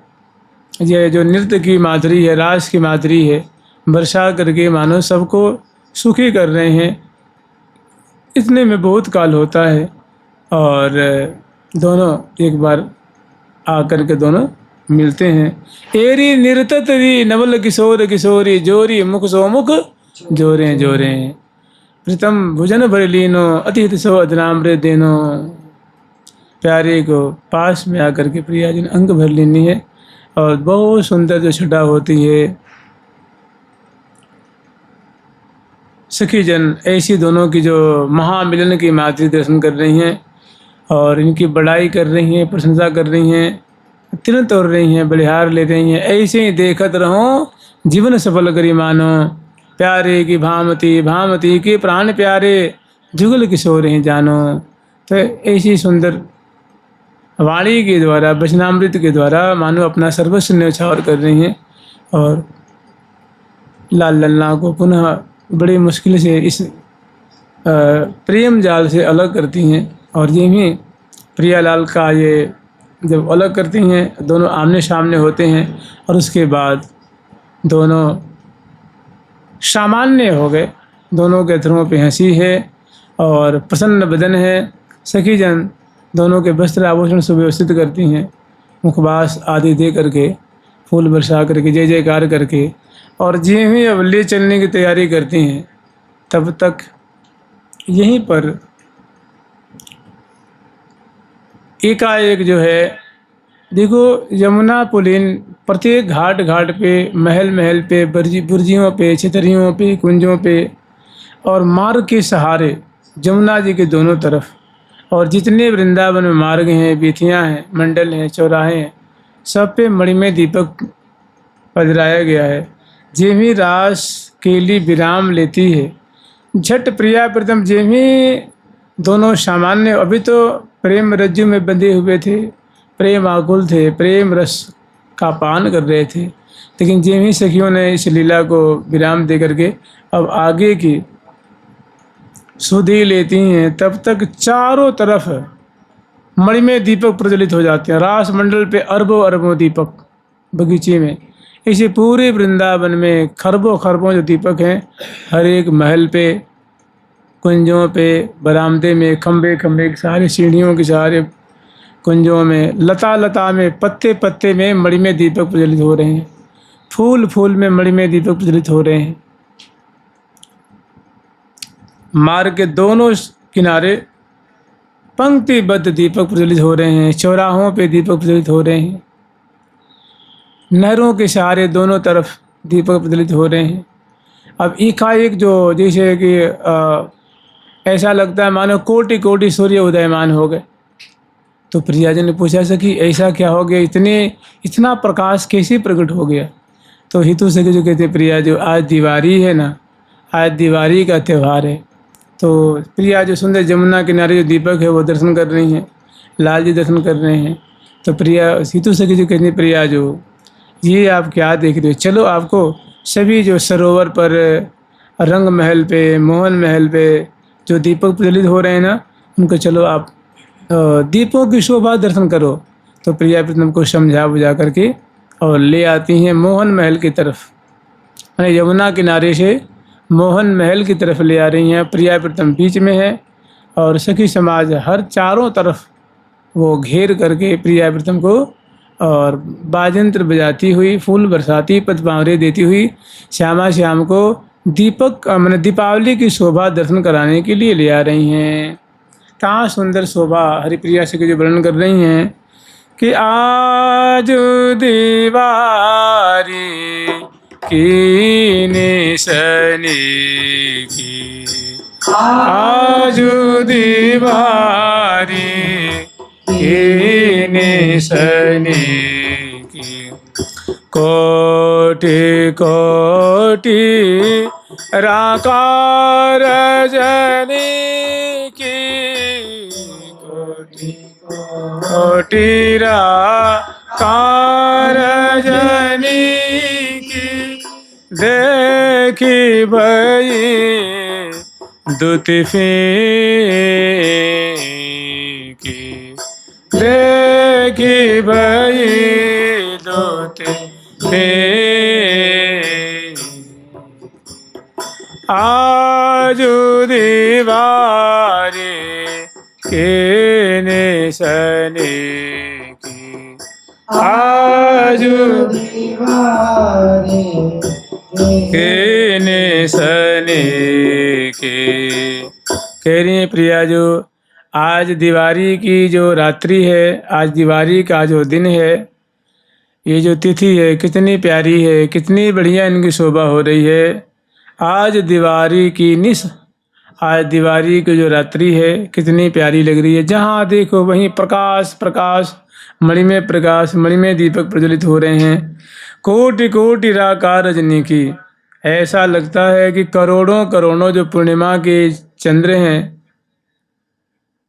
ये जो नृत्य की माधुरी है, रास की माधुरी है, वर्षा करके मानो सबको सुखी कर रहे हैं। इतने में बहुत काल होता है और दोनों एक बार आकर के दोनों मिलते हैं। एरी निर्ततरी नवल किशोर किशोरी जोरी मुख सो मुख जोरे जोरे प्रीतम भुजन भर लीनो अतिथि सो अदनाम्रे देनो। प्यारे को पास में आकर के प्रिया जी ने अंग भर लेनी है और बहुत सुंदर जो छटा होती है। सखी जन ऐसी दोनों की जो महामिलन की मातृ दर्शन कर रही हैं और इनकी बड़ाई कर रही हैं, प्रशंसा कर रही हैं, तिल तोड़ रही हैं, बलिहार ले रही हैं। ऐसे ही देखत रहो जीवन सफल करी मानो, प्यारे की भामती भामती के प्राण प्यारे जुगल किशोर हैं जानो। तो ऐसी सुंदर वाणी के द्वारा, वचनामृत के द्वारा मानो अपना सर्वस्व न्यौछावर कर रही हैं और लाल लल्ला को पुनः बड़ी मुश्किल से इस प्रेम जाल से अलग करती हैं। और ये भी प्रियालाल का ये जब अलग करती हैं, दोनों आमने सामने होते हैं और उसके बाद दोनों सामान्य हो गए। दोनों के अधरों पे हंसी है और प्रसन्न बदन है। सखी जन दोनों के वस्त्र आभूषण सुव्यवस्थित करती हैं, मुखवास आदि दे करके, फूल बरसा करके, जय जयकार करके और जी ही अब ले चलने की तैयारी करती हैं, तब तक यहीं पर एकाएक जो है, देखो यमुना पुलिन प्रत्येक घाट घाट पे, महल महल पे, बुर्जियों पे, छतरियों पे, कुंजों पे और मार्ग के सहारे जमुना जी के दोनों तरफ, और जितने वृंदावन में मार्ग हैं, वीथियाँ हैं, मंडल हैं, चौराहे हैं, सब पे मणिमय दीपक पधराया गया है। जेमी रास केली विराम लेती है, झट प्रिया प्रथम जेमी दोनों सामान्य, अभी तो प्रेम रज्जु में बंधे हुए थे, प्रेम आकुल थे, प्रेम रस का पान कर रहे थे, लेकिन जेमी सखियों ने इस लीला को विराम दे करके अब आगे की सुधि लेती हैं। तब तक चारों तरफ मणिमय दीपक प्रज्वलित हो जाते हैं। रास मंडल पे अरबों अरबों दीपक, बगीचे में, इसी पूरे वृंदावन में खरबों खरबों जो दीपक हैं, हर एक महल पे, कुंजों पे, बरामदे में, खम्भे खम्भे के सहारे, सीढ़ियों के सहारे, कुंजों में, लता लता में, पत्ते पत्ते में मणिमय दीपक प्रज्वलित हो रहे हैं, फूल फूल में मणिमय दीपक प्रज्वलित हो रहे हैं। मार्ग के दोनों किनारे पंक्तिबद्ध दीपक प्रज्वलित हो रहे हैं, चौराहों पे दीपक प्रज्वलित हो रहे हैं, नहरों के सहारे दोनों तरफ दीपक प्रज्वलित हो रहे हैं। अब एकाएक जो जैसे कि ऐसा लगता है मानो कोटि कोटि सूर्य उदयमान हो गए। तो प्रियाजन ने पूछा सखी ऐसा क्या हो गया, इतना प्रकाश कैसे प्रकट हो गया? तो हितु सखी जो कहते प्रिया जो आज दिवाली है ना, आज दिवाली का त्यौहार है, तो प्रिया जो सुंदर जमुना किनारे जो दीपक है वो दर्शन कर रही हैं, लाल जी दर्शन कर रहे हैं। तो प्रिया हितु सखी जो कहती प्रिया जो ये आप क्या देख रहे हो, चलो आपको सभी जो सरोवर पर, रंग महल पे, मोहन महल पे जो दीपक प्रज्वलित हो रहे हैं ना, उनको चलो आप दीपों की शोभा दर्शन करो। तो प्रिया प्रीतम को समझा बुझा करके और ले आती हैं मोहन महल की तरफ, यानी यमुना किनारे से मोहन महल की तरफ ले आ रही हैं। प्रिया प्रीतम बीच में है और सखी समाज हर चारों तरफ वो घेर करके प्रिया प्रीतम को और बाजंत्र बजाती हुई, फूल बरसाती, पदपावरे देती हुई श्यामा श्याम को दीपक मैंने दीपावली की शोभा दर्शन कराने के लिए ले आ रही हैं। कहाँ सुंदर शोभा हरिप्रिया से जो वर्णन कर रही हैं कि आज दिवारी की निशनी की, आज दिवारी की निशनी की, कोटि कोटि राकार जनी की, कोटि कोटि राकार जनी की, देखी भई दुति की, देखी भई दुति आज दिवारी के निशनी की, आज दिवाली के निशनी की। कह रही हैं प्रिया जो आज दिवाली की जो रात्रि है, आज दिवाली का जो दिन है, ये जो तिथि है कितनी प्यारी है, कितनी बढ़िया इनकी शोभा हो रही है। आज दिवाली की आज दिवाली की जो रात्रि है कितनी प्यारी लग रही है। जहाँ देखो वहीं प्रकाश प्रकाश, मणिमय प्रकाश, मणिमय दीपक प्रज्वलित हो रहे हैं। कोटि कोटि राकार रजनी की, ऐसा लगता है कि करोड़ों करोड़ों जो पूर्णिमा के चंद्र हैं,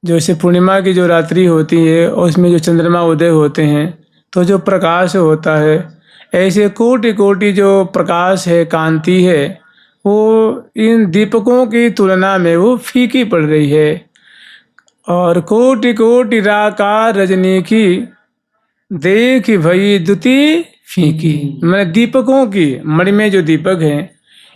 जैसे पूर्णिमा की जो रात्रि होती है और उसमें जो चंद्रमा उदय होते हैं तो जो प्रकाश होता है, ऐसे कोटि कोटि जो प्रकाश है, कांति है, वो इन दीपकों की तुलना में वो फीकी पड़ रही है। और कोटि कोटि राकार रजनी की, देख भई दुति फीकी, मैंने दीपकों की, मणिमय जो दीपक हैं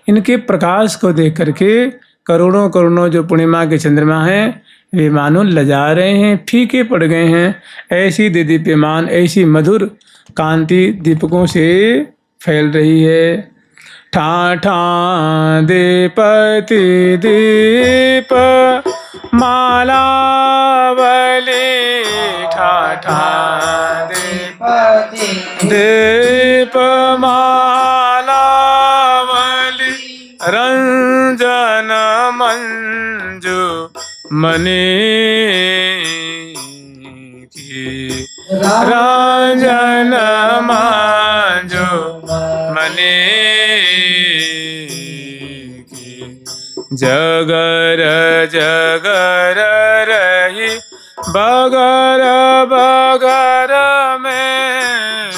इनके प्रकाश को देख करके करोड़ों करोड़ों जो पूर्णिमा के चंद्रमा हैं वे मानो लजा रहे हैं, फीके पड़ गए हैं। ऐसी दीप्यमान, ऐसी मधुर कांति दीपकों से फैल रही है। ठाठा दीपति दीप मालावली ठाठा पति दीप मालावली रंजन मंजू मणि की रंजन मंजू मणि की जगर जगर रही बगर बगर में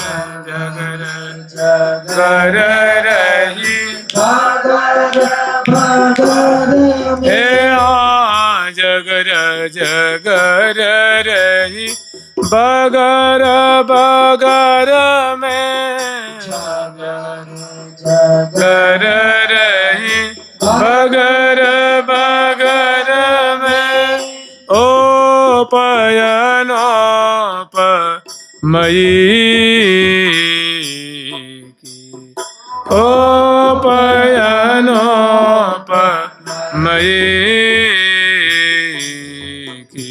जगर जगर रही हे जगर जगर रही बगर बगर में जगर रही बगर बगर में ओ पयनोप मयी की ओ पयनोप मयी की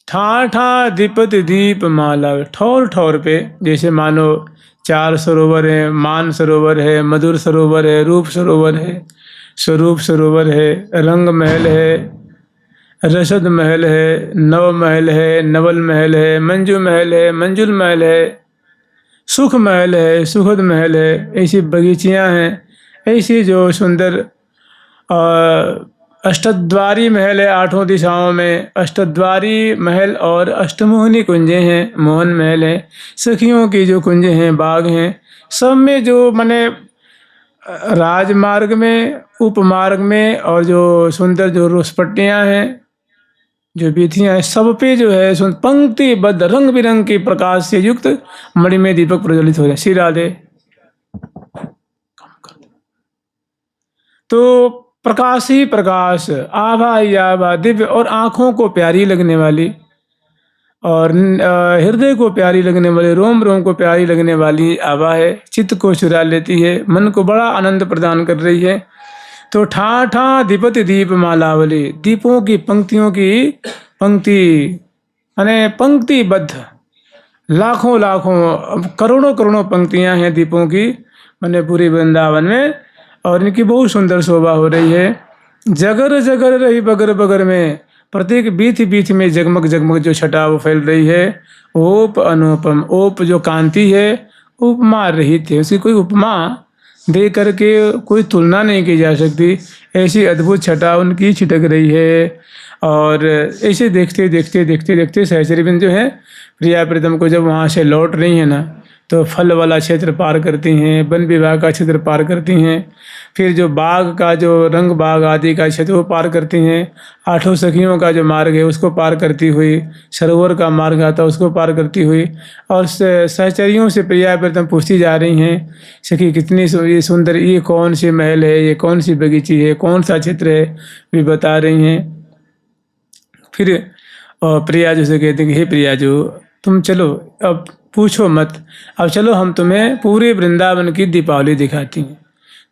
ठाठा दीपति दीप माला ठौर ठौर पे जैसे मानो चार सरोवर है, मान सरोवर है, मधुर सरोवर है, रूप सरोवर है, स्वरूप सरोवर है, रंग महल है, रसद महल है, नव महल है, नवल महल है, मंजू महल है, मंजुल महल है, सुख महल है, सुखद महल है। ऐसी बगीचियाँ हैं, ऐसी जो सुंदर अष्टद्वारी महल है, आठों दिशाओं में अष्टद्वारी महल और अष्टमोहनी कुंजें हैं, मोहन महल है, सखियों की जो कुंजें हैं, बाग हैं, सब में जो माने राजमार्ग में, उपमार्ग में और जो सुंदर जो रोसपट्टियाँ हैं, जो बीथियाँ हैं, सब पे जो है पंक्तिबद्ध रंग बिरंग के प्रकाश से युक्त मणिमय दीपक प्रज्वलित हो रहे हैं। श्री राधे। तो प्रकाश ही प्रकाश, आभा ही आभा, दिव्य और आँखों को प्यारी लगने वाली और हृदय को प्यारी लगने वाली, रोम रोम को प्यारी लगने वाली आभा है। चित्त को चुरा लेती है, मन को बड़ा आनंद प्रदान कर रही है। तो ठाठा दीपति दीप मालावली, दीपों की पंक्तियों की पंक्ति यानी पंक्तिबद्ध लाखों लाखों करोड़ों करोड़ों पंक्तियां हैं दीपों की मैंने पूरी वृंदावन में, और इनकी बहुत सुंदर शोभा हो रही है। जगर जगर रही बगर बगर में, प्रत्येक बीथ बीथ में जगमग जगमग जो छटा वो फैल रही है। ओप अनुपम, ओप जो कांति है उपमा रहित है, उसकी कोई उपमा दे करके कोई तुलना नहीं की जा सकती। ऐसी अद्भुत छटा उनकी छिटक रही है। और ऐसे देखते देखते देखते देखते सहचरीबिंद जो है प्रिया प्रीतम को जब वहाँ से लौट रही है ना, तो फल वाला क्षेत्र पार करती हैं, वन विभाग का क्षेत्र पार करती हैं, फिर जो बाग का जो रंग बाग आदि का क्षेत्र वो पार करती हैं, आठों सखियों का जो मार्ग है उसको पार करती हुई, सरोवर का मार्ग आता उसको पार करती हुई, और सहचरियों से प्रिया प्रीतम पूछती जा रही हैं, सखी कितनी ये सुंदर, ये कौन सी महल है, ये कौन सी बगीची है, कौन सा क्षेत्र है, भी बता रही हैं। फिर प्रिया जो से कहते हैं कि हे प्रिया जो तुम चलो, अब पूछो मत, अब चलो हम तुम्हें पूरे वृंदावन की दीपावली दिखाती हैं।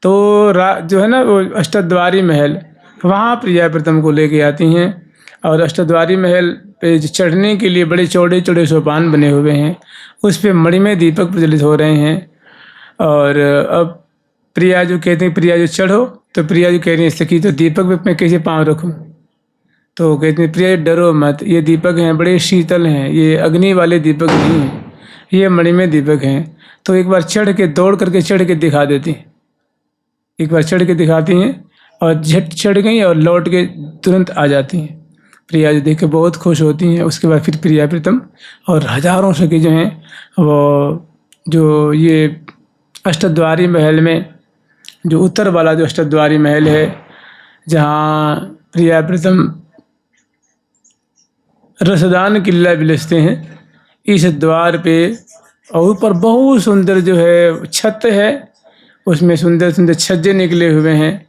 तो जो है ना वो अष्टद्वारी महल, वहाँ प्रिया प्रीतम को लेके आती हैं, और अष्टद्वारी महल पे चढ़ने के लिए बड़े चौड़े चौड़े सोपान बने हुए हैं, उस पे मणिमय दीपक प्रज्वलित हो रहे हैं। और अब प्रिया जो कहते हैं प्रिया जो चढ़ो, तो प्रिया जो कह रही है सखी तो दीपक पे मैं कैसे पाँव रखूँ, तो कहते हैं प्रिया डरो मत, ये दीपक हैं बड़े शीतल हैं, ये अग्नि वाले दीपक नहीं हैं, ये मणिमय दीपक हैं। तो एक बार चढ़ के दौड़ करके चढ़ के दिखा देती हैं, एक बार चढ़ के दिखाती हैं और झट चढ़ गई और लौट के तुरंत आ जाती हैं। प्रिया जो देख के बहुत खुश होती हैं। उसके बाद फिर प्रिया प्रीतम और हजारों सखी जो हैं वो जो ये अष्टद्वारी महल में, जो उत्तर वाला जो अष्टद्वारी महल है जहाँ प्रिया प्रीतम रसदान किला बिलसते हैं, इस द्वार पे और ऊपर बहुत सुंदर जो है छत है, उसमें सुंदर सुंदर छज्जे निकले हुए हैं।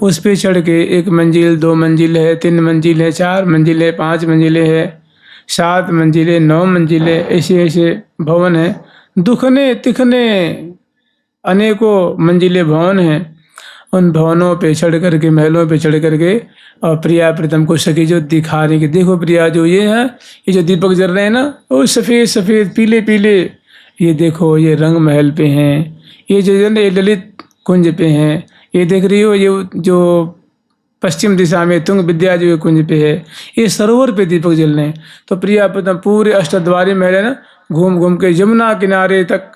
उस पे चढ़ के 1 मंजिल 2 मंजिल है, 3 मंजिल है, 4 मंजिल है, 5 मंजिलें है, 7 मंजिलें, 9 मंजिलें, ऐसे ऐसे भवन हैं। दुखने तिखने अनेकों मंजिले भवन हैं, उन भवनों पे चढ़ करके, महलों पे चढ़ करके और प्रिया प्रीतम को सखी जो दिखा रही कि देखो प्रिया, जो ये है, ये जो दीपक जल रहे हैं ना, वो सफ़ेद सफ़ेद पीले पीले, ये देखो ये रंग महल पे हैं, ये जो है ना ये ललित कुंज पे हैं, ये देख रही हो ये जो पश्चिम दिशा में तुंग विद्या जो कुंज पे है, ये सरोवर पे दीपक जल रहे हैं। तो प्रिया प्रीतम पूरे अष्टद्वारी महल है ना, घूम घूम के यमुना किनारे तक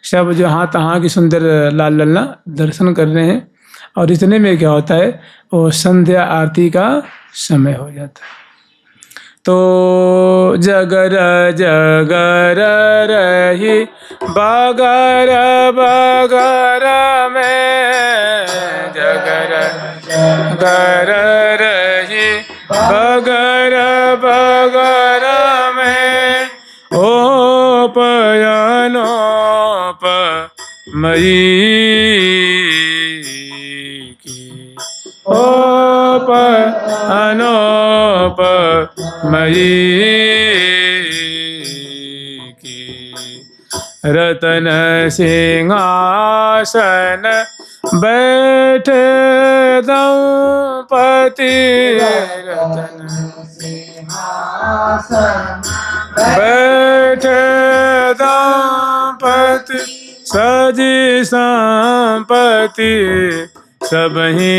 सब जहाँ तहाँ की सुंदर लाल लल्ला दर्शन कर रहे हैं। और इतने में क्या होता है, वो संध्या आरती का समय हो जाता है। तो जगर जगर रही बगर बगर में, जगर जगर रही बगर बगर में, ओ पयनोप मई की, ओ पयनोप मई की, रतन सिंहासन बैठे दंपति, रतन सिंहासन बैठे दंपति, सजी संपत्ति सबहीं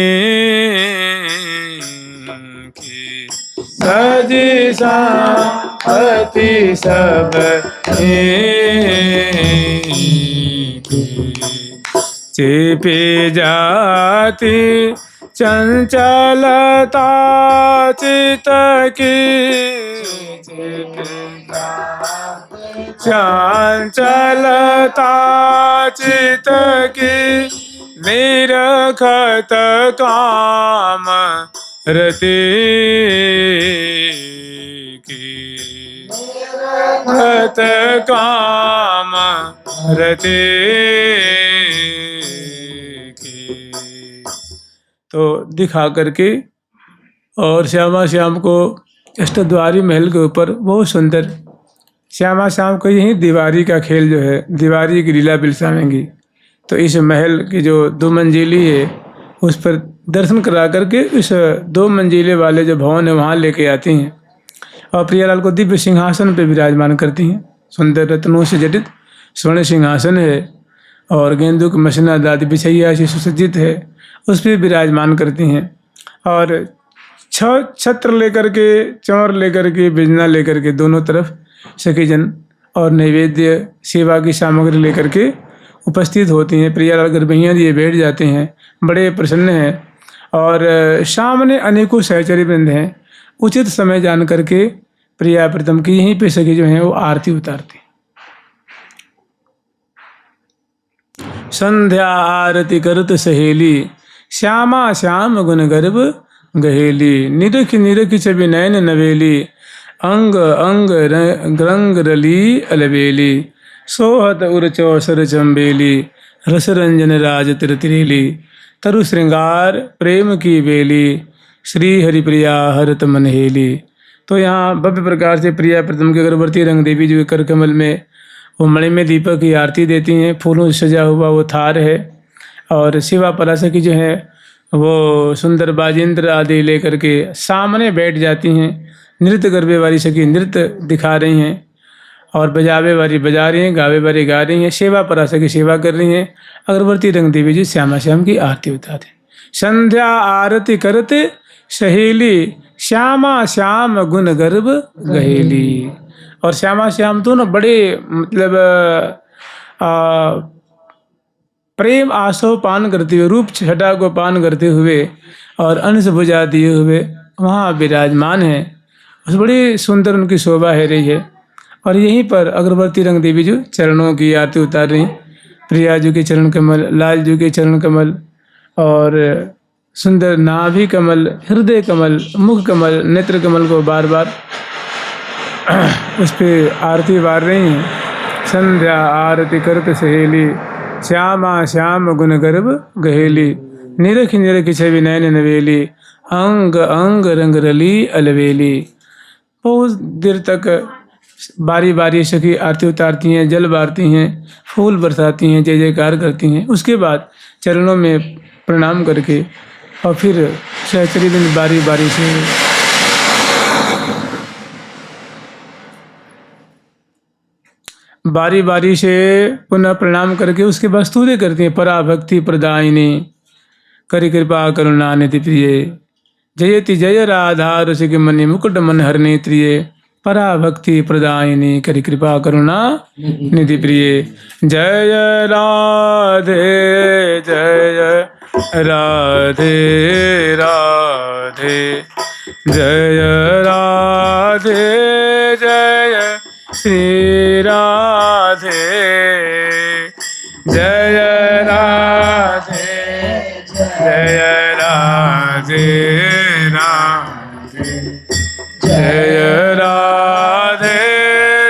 की, सजी संपत्ति सबहीं की, छिपी जाती चंचलता चित की, चंचलता चित की, निरखत काम रति की, निरखत काम रति की। तो दिखा करके और श्यामा श्याम को अष्टद्वारी महल के ऊपर बहुत सुंदर श्यामा श्याम को यही दीवारी का खेल जो है, दीवारी की लीला बिलसावेंगी। तो इस महल की जो 2 मंजिली है उस पर दर्शन करा करके इस 2 मंजिले वाले जो भवन है वहाँ लेके आती हैं और प्रियालाल को दिव्य सिंहासन पे विराजमान करती हैं। सुंदर रत्नों से जटित स्वर्ण सिंहासन है और गेंदू की मसनद आदि बिछैया से सुसज्जित है, उस पर विराजमान करती हैं। और छत्र लेकर के, चौर लेकर के, बिजना लेकर के दोनों तरफ सखीजन और नैवेद्य सेवा की सामग्री लेकर के उपस्थित होती हैं। प्रियालाल गरबैया दिए बैठ जाते हैं, बड़े प्रसन्न हैं और सामने अनेकों सहचरी वृंद हैं। उचित समय जान करके प्रिया प्रीतम की यहीं पे सखी जो हैं वो आरती उतारती। संध्या आरती करत सहेली, श्यामा श्याम गुण गर्भ गहेली, निरख निरख छवि नयन नवेली, अंग अंग रंग रली अलबेली, सोहत उर चौसर चंबेली, रस रंजन राज तिरतिरेली, तरु श्रृंगार प्रेम की बेली, श्री हरिप्रिया हरत मनहेली। तो यहाँ भव्य प्रकार से प्रिया प्रीतम के गर्भवती रंग देवी जो कर कमल में वो मणि में दीपक की आरती देती हैं। फूलों से सजा हुआ वो थार है और शिवा पराशर की जो है वो सुंदर बाजेंद्र आदि लेकर के सामने बैठ जाती हैं। नृत्य करवे वाली सखी नृत्य दिखा रही हैं और बजावे वाली बजा रही हैं, गावे वाली गा रही हैं, सेवा पराशर की सेवा कर रही हैं। अगरवर्ती रंग देवी जी श्यामा श्याम की आरती उतारते। संध्या आरती करते सहेली, श्यामा श्याम गुण गर्भ गहेली। और श्यामा श्याम तो ना बड़े मतलब प्रेम आसव पान करते हुए, रूप छटा को पान करते हुए और अंश भुजा दिए हुए वहाँ विराजमान हैं। बस बड़ी सुंदर उनकी शोभा है रही है। और यहीं पर अगरवर्ती रंग देवी जो चरणों की आरती उतार रही, प्रिया जी के चरण कमल, लाल जी के चरण कमल और सुंदर नाभि कमल, हृदय कमल, मुख कमल, नेत्र कमल को बार बार उस पर आरती वार रही हैं। संध्या आरती करत सहेली, श्यामा श्याम गुण गर्भ गहेली, निरख निरख छवि नयन नवेली, अंग अंग रंग रली अलवेली। बहुत देर तक बारी बारी सखी आरती उतारती हैं, जल बारती हैं, फूल बरसाती हैं, जय जयकार करती हैं। उसके बाद चरणों में प्रणाम करके और फिर सहचरी दिन बारी बारी से पुनः प्रणाम करके उसके बाद स्तुति करती हैं। पराभक्ति प्रदायिनी करि कृपा करुणा निधि प्रिय, जयति जय राधा रसिक मनि मुकुट मन हरने त्रिय। पराभक्ति प्रदायिनी करि कृपा करुणा निधि प्रिय। जय राधे जय राधे राधे, जय राधे जय श्री राधे, जय राधे जय राधे राधे, जय राधे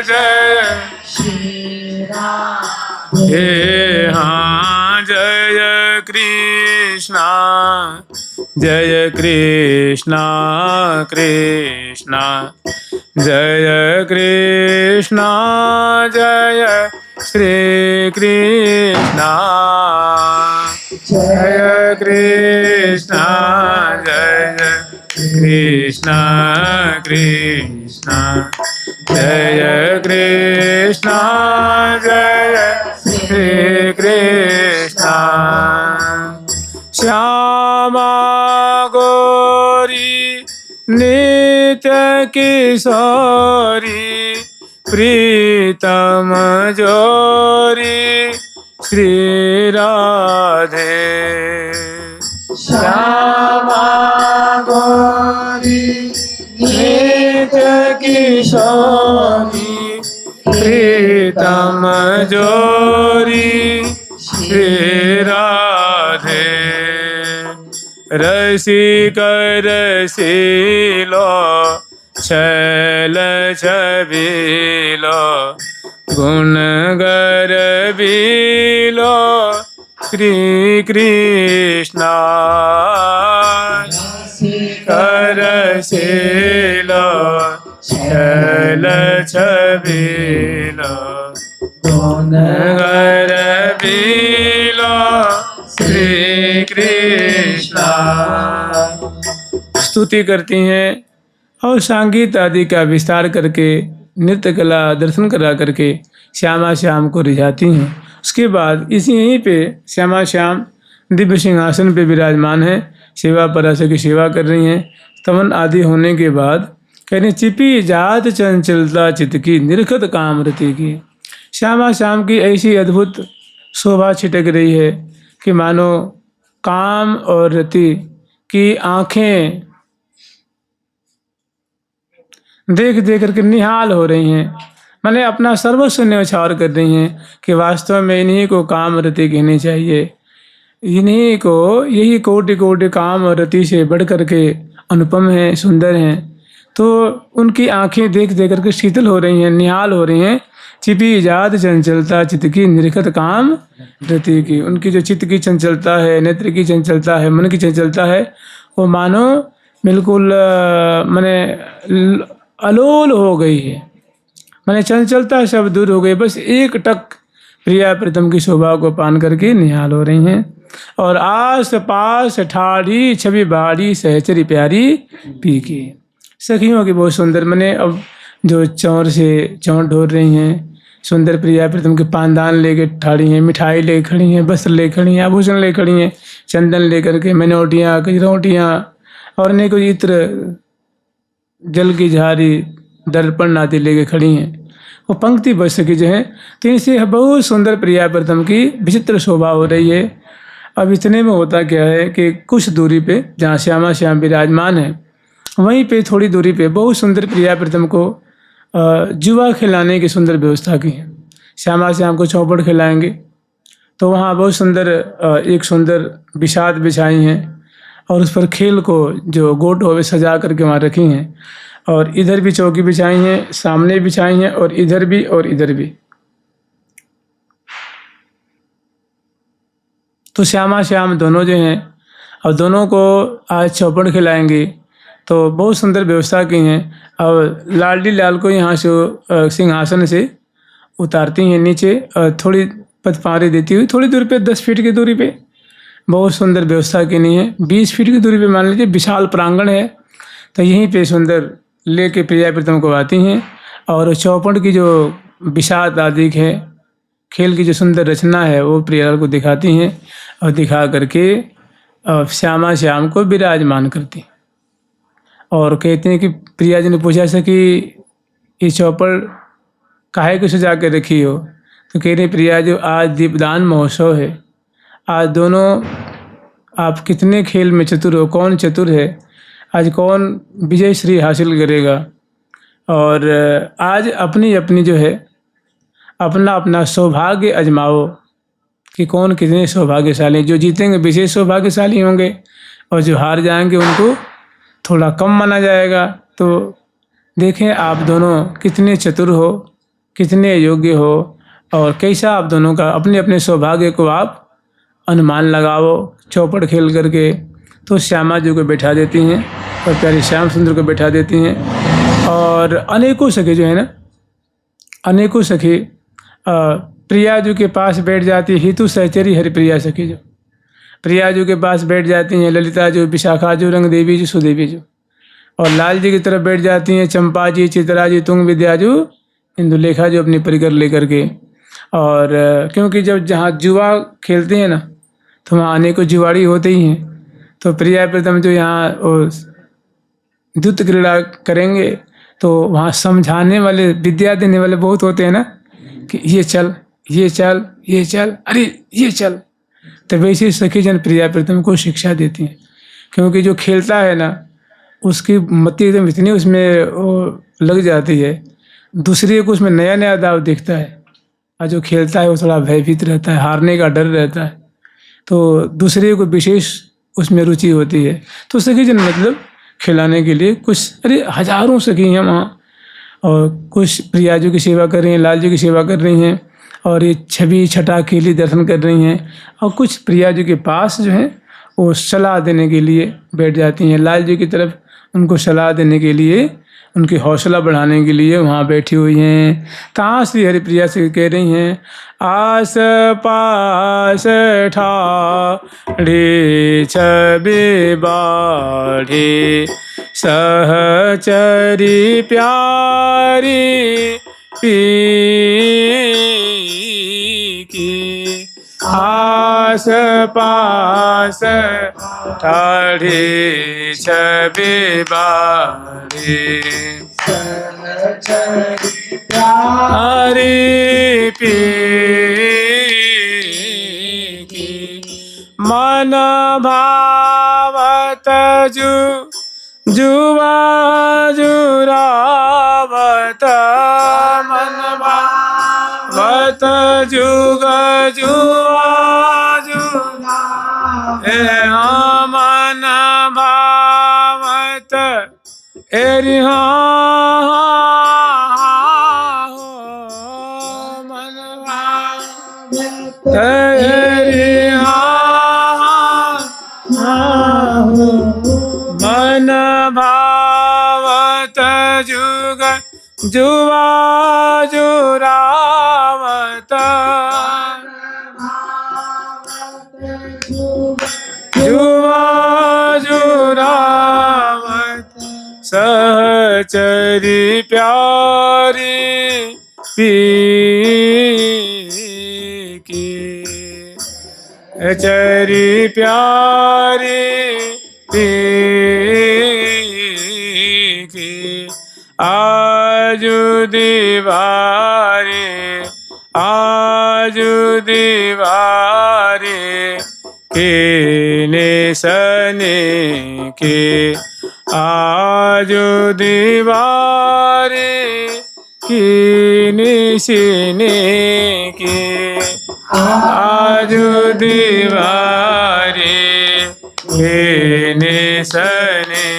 जय श्री राधे। हे हाँ जय कृष्णा जय कृष्णा कृष्णा, जय कृष्णा जय श्री कृष्णा, जय कृष्णा जय कृष्णा कृष्णा, जय कृष्णा जय श्री कृष्णा। श्यामा गौरी नित्य किशोरी, प्रीतम जोरी श्री राधे। श्यामा गौरी नित्य किशोरी, प्रीतम जोरी श्री राधे। रसिक रसीलो छैल छबीलो, गुणगर बीलो श्री कृष्णा। रसीलो छैल छबीलो, गुणगर बीलो श्री कृष्णा। स्तुति करती हैं और संगीत आदि का विस्तार करके नृत्य कला दर्शन करा करके श्यामा श्याम को रिझाती हैं। उसके बाद इसी यहीं पे श्यामा श्याम दिव्य सिंहासन पे विराजमान है, सेवा पराशर की सेवा कर रही हैं। स्तवन आदि होने के बाद कहने चिपी जात चंचलता चित्त की, निरखत काम रति की। श्यामा श्याम की ऐसी अद्भुत शोभा छिटक रही है कि मानो काम और रति की आँखें देख देख करके निहाल हो रही हैं, माने अपना सर्वस्व न्यौछावर कर रही हैं कि वास्तव में इन्हीं को काम रति कहनी चाहिए। इन्हीं को, यही कोटि कोटि काम और रति से बढ़ करके अनुपम हैं, सुंदर हैं। तो उनकी आंखें देख देख करके शीतल हो रही हैं, निहाल हो रही हैं। छिपी जात चंचलता चित्त की, निरखत काम रति की। उनकी जो चित्त की चंचलता है, नेत्र की चंचलता है, मन की चंचलता है, वो मानो बिल्कुल माने अलोल हो गई है, माने चंचलता सब दूर हो गई। बस एक टक प्रिया प्रीतम की शोभा को पान करके निहाल हो रही हैं। और आस पास ठाड़ी छवि बाड़ी सहचरी प्यारी पी की। सखियों की बहुत सुंदर, मैंने अब जो चौर से चौर ढोर रही हैं, सुंदर प्रिया प्रीतम के पानदान लेके ठाड़ी हैं, मिठाई ले खड़ी हैं, वस्त्र ले खड़ी हैं, आभूषण ले खड़ी हैं, चंदन लेकर के, मनोटियाँ, कजरौटियाँ और अनेकों इत्र, जल की झारी, दर्पण आदि लेके खड़ी हैं। वो पंक्ति बच सकी जो है, तो इनसे बहुत सुंदर प्रिया प्रीतम की विचित्र शोभा हो रही है। अब इतने में होता क्या है कि कुछ दूरी पे जहाँ श्यामा श्याम विराजमान है, वहीं पे थोड़ी दूरी पे बहुत सुंदर प्रिया प्रीतम को जुआ खिलाने की सुंदर व्यवस्था की है। श्यामा श्याम को चौपड़ खिलाएंगे, तो वहाँ बहुत सुंदर एक सुंदर बिछाद बिछाई हैं और उस पर खेल को जो गोट होवे सजा करके वहाँ रखी हैं। और इधर भी चौकी बिछाई हैं, सामने बिछाई हैं और इधर भी और इधर भी। तो श्यामा श्याम दोनों जो हैं, और दोनों को आज चौपड़ खिलाएंगे। तो बहुत सुंदर व्यवस्था की हैं। और लाडली लाल को यहाँ से सिंहासन से उतारती हैं नीचे और थोड़ी पदपारे देती हुई थोड़ी दूरी पे 10 फीट की दूरी पे बहुत सुंदर व्यवस्था की नहीं है। 20 फीट की दूरी पे मान लीजिए विशाल प्रांगण है, तो यहीं पे सुंदर लेके प्रिया प्रीतम को आती हैं और चौपड़ की जो विषाद आदि है, खेल की जो सुंदर रचना है वो प्रियालाल को दिखाती हैं और दिखा करके श्यामा श्याम को विराजमान करती हैं। और कहते हैं कि प्रिया जी ने पूछा से कि ये चौपड़ काहे को सजा के रखी हो, तो कह रही प्रिया जो आज दीपदान महोत्सव है, आज दोनों आप कितने खेल में चतुर हो, कौन चतुर है, आज कौन विजय श्री हासिल करेगा। और आज अपनी अपनी जो है अपना अपना सौभाग्य आजमाओ कि कौन कितने सौभाग्यशाली। जो जीतेंगे विशेष सौभाग्यशाली होंगे और जो हार जाएंगे उनको थोड़ा कम माना जाएगा। तो देखें आप दोनों कितने चतुर हो, कितने योग्य हो और कैसा आप दोनों का अपने अपने सौभाग्य को आप अनुमान लगाओ चौपड़ खेल करके। तो श्यामा जी को बैठा देती हैं और प्यारी श्याम सुंदर को बैठा देती हैं। और अनेकों सखी जो है ना, अनेकों सखी प्रिया जी के पास बैठ जाती है। हितु सहचरी हरिप्रिया सखी जो प्रिया जी के पास बैठ जाती हैं, ललिता जो, विशाखा जो, रंग देवी जो, सुदेवी जो। और लाल जी की तरफ बैठ जाती हैं चंपा जी, चित्रा जी, तुंग विद्या जो, इंदुलेखा जो अपनी परिकर लेकर के। और क्योंकि जब जहाँ जुआ खेलते हैं ना तो वहाँ अनेकों जुआड़ी होते ही हैं। तो प्रिया प्रीतम जो यहाँ द्युत क्रीड़ा करेंगे तो वहाँ समझाने वाले, विद्या देने वाले बहुत होते हैं ना कि ये चल, ये चल, ये चल, अरे ये चल। तो वैसे सखी जन प्रिया प्रीतम को शिक्षा देती हैं, क्योंकि जो खेलता है ना उसकी मति एकदम इतनी उसमें वो लग जाती है, दूसरे को उसमें नया नया दाव दिखता है। और जो खेलता है वो थोड़ा भयभीत रहता है, हारने का डर रहता है, तो दूसरे को विशेष उसमें रुचि होती है। तो सखी जन मतलब खिलाने के लिए कुछ, अरे हजारों सखी हैं वहाँ, और कुछ प्रिया जी की सेवा कर रही हैं, लाल जी की सेवा कर रही हैं, और ये छवि छटा के लिए दर्शन कर रही हैं। और कुछ प्रिया जी के पास जो है वो सलाह देने के लिए बैठ जाती हैं, लाल जी की तरफ उनको सलाह देने के लिए, उनकी हौसला बढ़ाने के लिए वहाँ बैठी हुई हैं। कहाँ श्री हरिप्रिया से कह रही हैं, आस पास ठाढ़े छवि बाढ़े सहचरी प्यारी की। आस पास ठाढ़े छवि बाढ़े प्यारी की। मन भावत जुआ जुरावत, मन भावत जुग जुआ जुरा, मन भावत एरि मन भावत एरि मन भावत जुग जुआ जुरावत, जुआ जुरावत सहचरी प्यारी की। चरी प्यारी की। आजू दीवारे, आजू दीवारे के निसने के, आजू दीवारे की निसने के, आजू दीवारे के निसने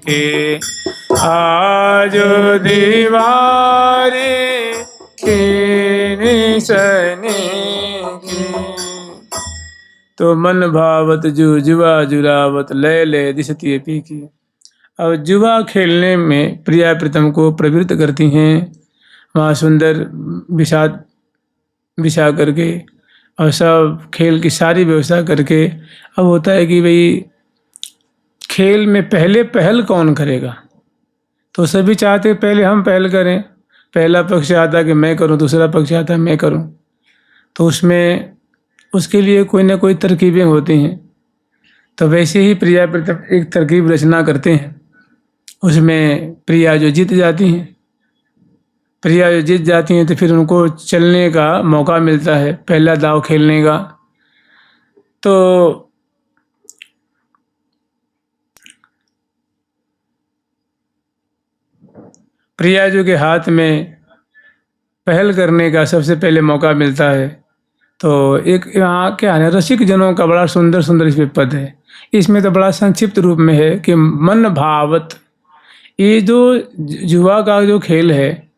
के, आजू दीवारे के निसने के। तो मन भावत जू जुआ जुरावत, लय लय दिशती पी की। और जुआ खेलने में प्रिया प्रीतम को प्रवृत्त करती हैं। वहाँ सुंदर बिछा करके और सब खेल की सारी व्यवस्था करके, अब होता है कि भाई खेल में पहले पहल कौन करेगा, तो सभी चाहते हैं पहले हम पहल करें। पहला पक्ष चाहता है कि मैं करूं, दूसरा पक्ष चाहता है मैं करूं। तो उसमें उसके लिए कोई ना कोई तरकीबें होती हैं। तो वैसे ही प्रिया प्रीतम एक तरकीब रचना करते हैं। उसमें प्रिया जो जीत जाती हैं, तो फिर उनको चलने का मौका मिलता है, पहला दाव खेलने का। तो प्रिया जी के हाथ में पहल करने का सबसे पहले मौका मिलता है। तो एक यहाँ क्या है, रसिक जनों का बड़ा सुंदर सुंदर इसमें पद है। इसमें तो बड़ा संक्षिप्त रूप में है कि मन भावत, ये जो जुआ का जो खेल है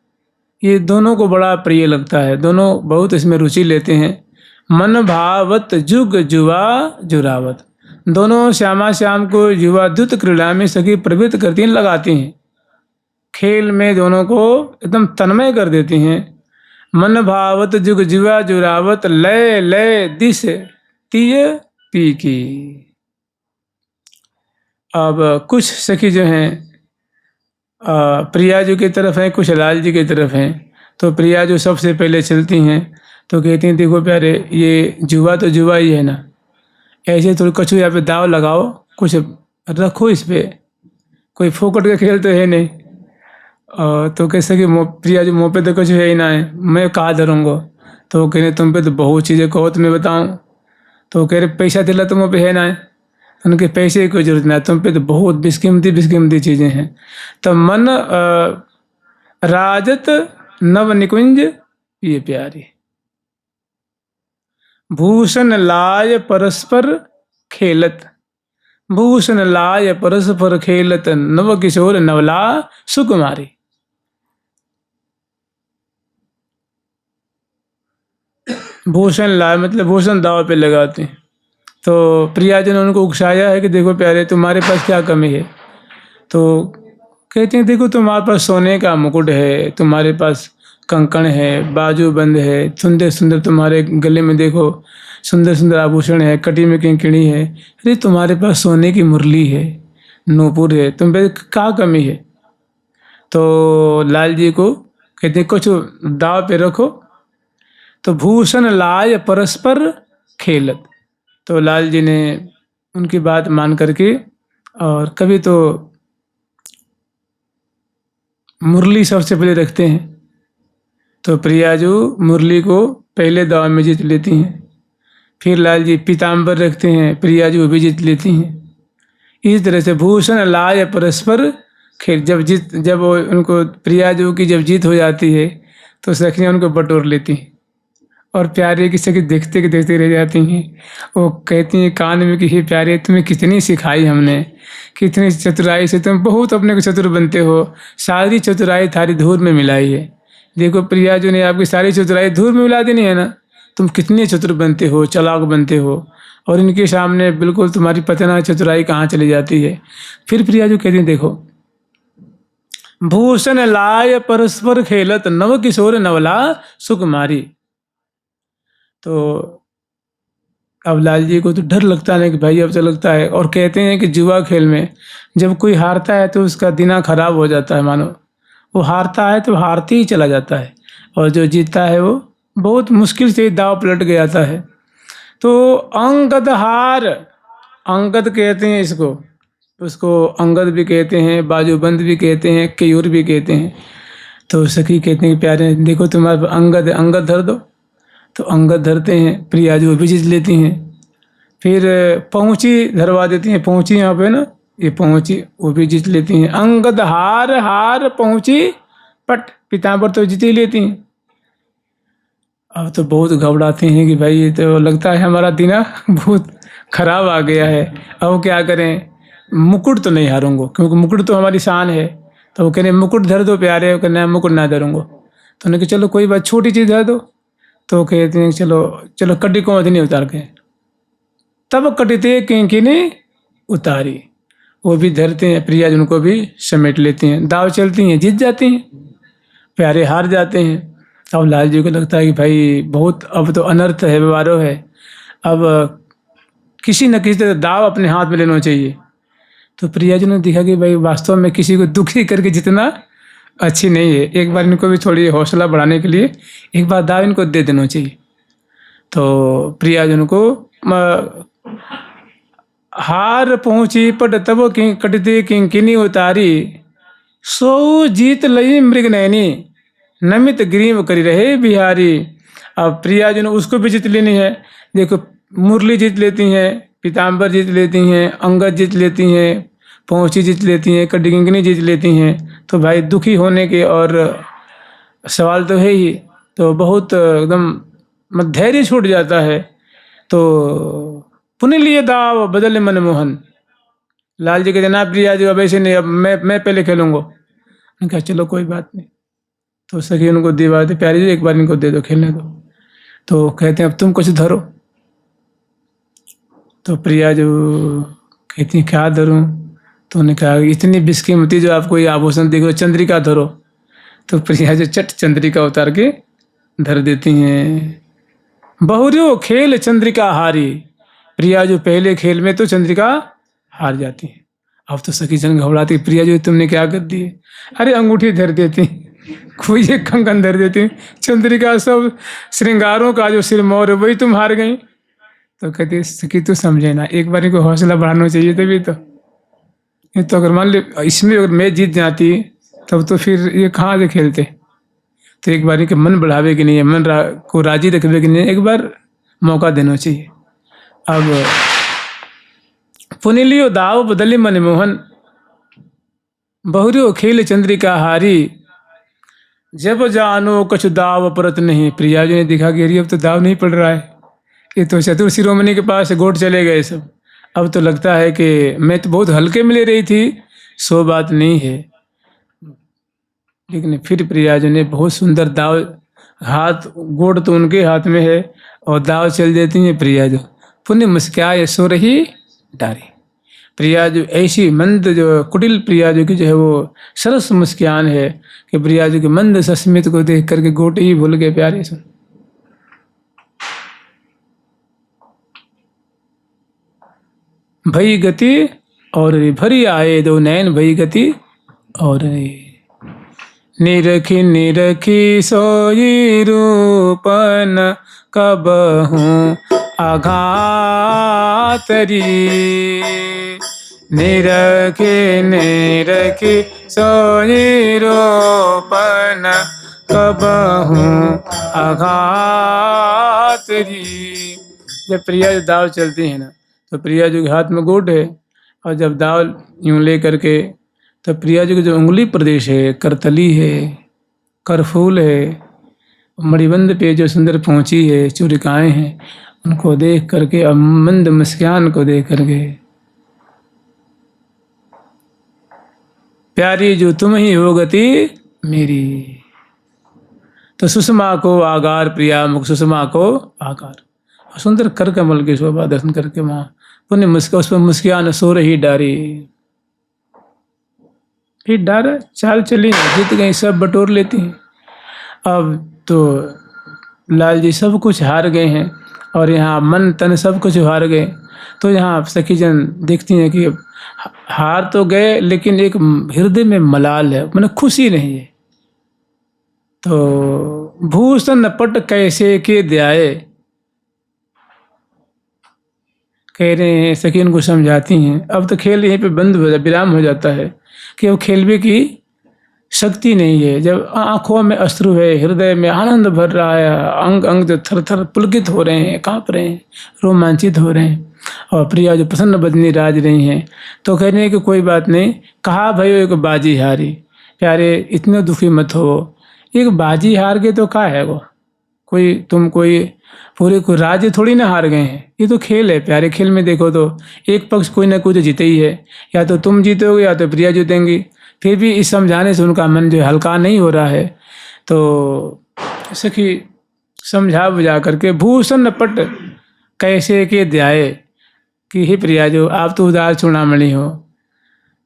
ये दोनों को बड़ा प्रिय लगता है, दोनों बहुत इसमें रुचि लेते हैं। मन भावत जुग जुआ जुरावत, दोनों श्यामा श्याम को युवा द्युत क्रीड़ा में सखी प्रवृत्त करती हैं, लगाती हैं। खेल में दोनों को एकदम तन्मय कर देती हैं। मन भावत जुग जुआ जुरावत, लय लय दिश तीय पी की। अब कुछ सखी जो हैं प्रिया जी की तरफ हैं, कुछ लाल जी की तरफ हैं। तो प्रिया जो सबसे पहले चलती हैं तो कहती हैं देखो प्यारे, ये जुआ तो जुआ ही है ना, ऐसे थोड़ी कछु यहाँ पे दाव लगाओ, कुछ रखो इस पे, कोई फोकट का खेल तो है नहीं। तो कैसे कि प्रिया जी मुँह पे तो कुछ है ही ना है, मैं कहाँ धरूँगा। तो कह रहे तुम पे तो बहुत चीज़ें कहो तो मैं बताऊँ। तो कह रहे पैसा दिला तो मुँह पे है ना है, उनके पैसे की कोई जरूरत नहीं, तुम पे तो बहुत बिस्कीमती चीज़ें हैं। तो मन राजत नव निकुंज ये प्यारी, भूषण लाय परस्पर खेलत, भूषण लाय परस्पर खेलत, नव किशोर नवला सुकुमारी। भूषण लाय मतलब भूषण दाव पे लगाते हैं। तो प्रिया जी ने उनको उकसाया है कि देखो प्यारे तुम्हारे पास क्या कमी है। तो कहते हैं देखो तुम्हारे पास सोने का मुकुट है, तुम्हारे पास कंकण है, बाजूबंद है, सुंदर सुंदर तुम्हारे गले में देखो सुंदर सुंदर आभूषण है, कटी में किंकिणी है, अरे तुम्हारे पास सोने की मुरली है, नूपुर है, तुम पे क्या कमी है। तो लाल जी को कहते हैं कुछ दाव पे रखो। तो भूषण लाय परस्पर खेलत, तो लाल जी ने उनकी बात मान करके और कभी तो मुरली सबसे पहले रखते हैं। तो प्रिया जो मुरली को पहले दाव में जीत लेती हैं। फिर लाल जी पीताम्बर रखते हैं, प्रिया जी वो भी जीत लेती हैं। इस तरह से भूषण लाय परस्पर खेल, जब वो उनको प्रिया जो की जब जीत हो जाती है तो सखियाँ उनको बटोर लेती हैं और प्यारे की सखी देखते रह जाती हैं। वो कहती हैं कान में कि हे प्यारे तुम्हें कितनी सिखाई हमने, कितनी चतुराई से तुम बहुत अपने को चतुर बनते हो, सारी चतुराई थारी धूल में मिलाई है। देखो प्रिया जो ने आपकी सारी चतुराई धूल में मिला देनी है ना, तुम कितने चतुर बनते हो, चालाक बनते हो, और इनके सामने बिल्कुल तुम्हारी पता ना चतुराई कहाँ चली जाती है। फिर प्रिया जो कहती हैं देखो भूषण लाय परस्पर खेलत, नव किशोर नवला सुकुमारी। तो अब लाल जी को तो डर लगता है कि भाई अब तो लगता है, और कहते हैं कि जुआ खेल में जब कोई हारता है तो उसका दिना खराब हो जाता है, मानो वो हारता है तो हारते ही चला जाता है, और जो जीतता है वो बहुत मुश्किल से दाव पलट के आता है। तो अंगद हार, अंगद कहते हैं इसको, उसको अंगद भी कहते हैं, बाजूबंद भी कहते हैं, केयूर भी कहते हैं। तो सखी कहते हैं प्यारे देखो तुम्हारे अंगद धर दो। तो अंगद धरते हैं, प्रिया जी वो भी जीत लेती हैं। फिर पहुँची धरवा देती हैं, पहुँची यहाँ पे ना ये पहुँची वो भी जीत लेती हैं। अंगद हार हार पहुँची पट, पीताम्बर तो जीत ही लेती हैं। अब तो बहुत घबराते हैं कि भाई ये तो लगता है हमारा दिना बहुत खराब आ गया है, अब क्या करें, मुकुट तो नहीं हारूंगा क्योंकि मुकुट तो हमारी शान है। तो वो कह रहे मुकुट धर दो प्यारे, कहना मुकुट ना धरूंगा। तो उन्होंने कहा चलो कोई बात, छोटी चीज़ धर दो। तो कहते हैं चलो कटी को नहीं उतार के, तब कटिते किंकिनी उतारी। वो भी धरते हैं, प्रियाज उनको भी समेट लेती हैं। दाव चलती हैं, जीत जाती हैं, प्यारे हार जाते हैं। अब लाल जी को लगता है कि भाई बहुत अब तो अनर्थ है, व्यवहारो है, अब किसी न किसी तरह दाव अपने हाथ में लेना चाहिए। तो प्रिया जी ने देखा कि भाई वास्तव में किसी को दुखी करके जितना अच्छी नहीं है, एक बार इनको भी थोड़ी हौसला बढ़ाने के लिए एक बार दाव इनको दे देना चाहिए। तो प्रिया जी को हार पहुंची पट तब कटती किंकिनी उतारी, सो जीत लई मृग नैनी, नमित ग्रीव करी रहे बिहारी। अब प्रिया जी ने उसको भी जीत लेनी है। देखो, मुरली जीत लेती हैं, पीताम्बर जीत लेती हैं, अंगद जीत लेती हैं, पहुँची जीत लेती हैं, कटिकिंकिनी जीत लेती हैं। तो भाई दुखी होने के और सवाल तो है ही। तो बहुत एकदम धैर्य छूट जाता है। तो पुण्य लिए दाव बदले मनमोहन। लाल जी कहते ना प्रिया जी अब ऐसे नहीं, अब मैं पहले खेलूंगा। उन्होंने कहा चलो कोई बात नहीं। तो सखी उनको दीवा दी, प्यारी जी एक बार इनको दे दो, खेलने दो। तो कहते हैं अब तुम कुछ धरो। तो प्रिया जो कहती हैं क्या धरूं? तो उन्होंने कहा इतनी बिस्कीमती जो आपको ये आभूषण देखो, चंद्रिका धरो। तो प्रिया जो चट चंद्रिका उतार के धर देती हैं। बहुरियो खेल चंद्रिका हारी। प्रिया जो पहले खेल में तो चंद्रिका हार जाती है। अब तो सखी जन घबराती, प्रिया जो तुमने क्या कर दी? अरे अंगूठी धर देती, कोई एक कंगन धर देती, चंद्रिका सब श्रृंगारों का जो सिरमौर है वही तुम हार गई। तो कहती सखी तू समझे ना, एक बार इनको हौसला बढ़ाना चाहिए तभी तो। ये तो अगर मान ली इसमें अगर मैं जीत जाती तब तो फिर ये कहाँ से खेलते। तो एक बार इनके मन बढ़ावे कि नहीं है, मन को राजी रखवे कि नहीं, एक बार मौका देना चाहिए। अब पुनिलियो दाव बदली मनमोहन, बहुरियो खेल चंद्रिका हारी, जब जानो कछु दाव परत नहीं। प्रिया जी ने देखा कि अरे अब तो दाव नहीं पड़ रहा है, ये तो चतुर शिरोमणि के पास गोट चले गए सब। अब तो लगता है कि मैं तो बहुत हल्के में ले रही थी, सो बात नहीं है। लेकिन फिर प्रिया जी ने बहुत सुंदर दाव, हाथ गोट तो उनके हाथ में है और दाव चल देती है प्रिया जो। पुण्य मुस्काए सो रही डारी। प्रिया जो ऐसी मंद जो कुटिल प्रिया जो की जो है वो सरस मुस्कान है कि प्रिया जी के मंद सस्मित को देख करके गोट ही भूल गए प्यारे से। भई गति और भरी आए दो नैन, भई गति और निरखी निरखी सोई रूपन कबहूँ आघातरी। निरखी निरखी सोई रूपन कबहूँ आघातरी। जब प्रिया दाव चलती है ना तो प्रिया जी के हाथ में गोट है, और जब दाव यूं ले करके तो प्रिया जी की जो उंगली प्रदेश है, करतली है, करफूल है, मणिबंध पे जो सुंदर पहुंची है, चूड़िकाएँ हैं, उनको देख करके और मंद मुस्कान को देख करके प्यारी जो तुम ही हो गति मेरी। तो सुषमा को आगार प्रिया मुख, सुषमा को आगार, सुंदर कर कमल की शोभा दर्शन करके वहाँ पुण्य मुस्कान, उस पर मुस्कान सो रही डारी। फिर डारा चाल चली, जीत गई, सब बटोर लेती हैं। अब तो लाल जी सब कुछ हार गए हैं और यहाँ मन तन सब कुछ हार गए। तो यहाँ सखी जन देखती हैं कि हार तो गए लेकिन एक हृदय में मलाल है, मतलब खुशी नहीं है। तो भूषण पट कैसे के दयाए, कह रहे हैं सखी उनको समझाती हैं। अब तो खेल यहीं पे बंद हो जाता, विराम हो जाता है कि अब खेलने की शक्ति नहीं है। जब आंखों में अश्रु है, हृदय में आनंद भर रहा है, अंग अंग जो थर थर पुलकित हो रहे हैं, कांप रहे हैं, रोमांचित हो रहे हैं, और प्रिया जो प्रसन्न बदनी राज रही हैं, तो कह रहे हैं कि कोई बात नहीं, कहा भाई एक बाजी हारी। प्यारे इतने दुखी मत हो, एक बाजी हार गए तो क्या है वो, कोई तुम कोई पूरे को राज्य थोड़ी ना हार गए हैं। ये तो खेल है प्यारे, खेल में देखो तो एक पक्ष कोई ना कोई तो जीते ही है, या तो तुम जीतोगे या तो प्रिया जीतेंगी। फिर भी इस समझाने से उनका मन जो हल्का नहीं हो रहा है। तो सखी समझा बुझा करके भूषण पट कैसे के दयाए कि हे प्रिया जो आप तो उदार चूड़ामणि हो,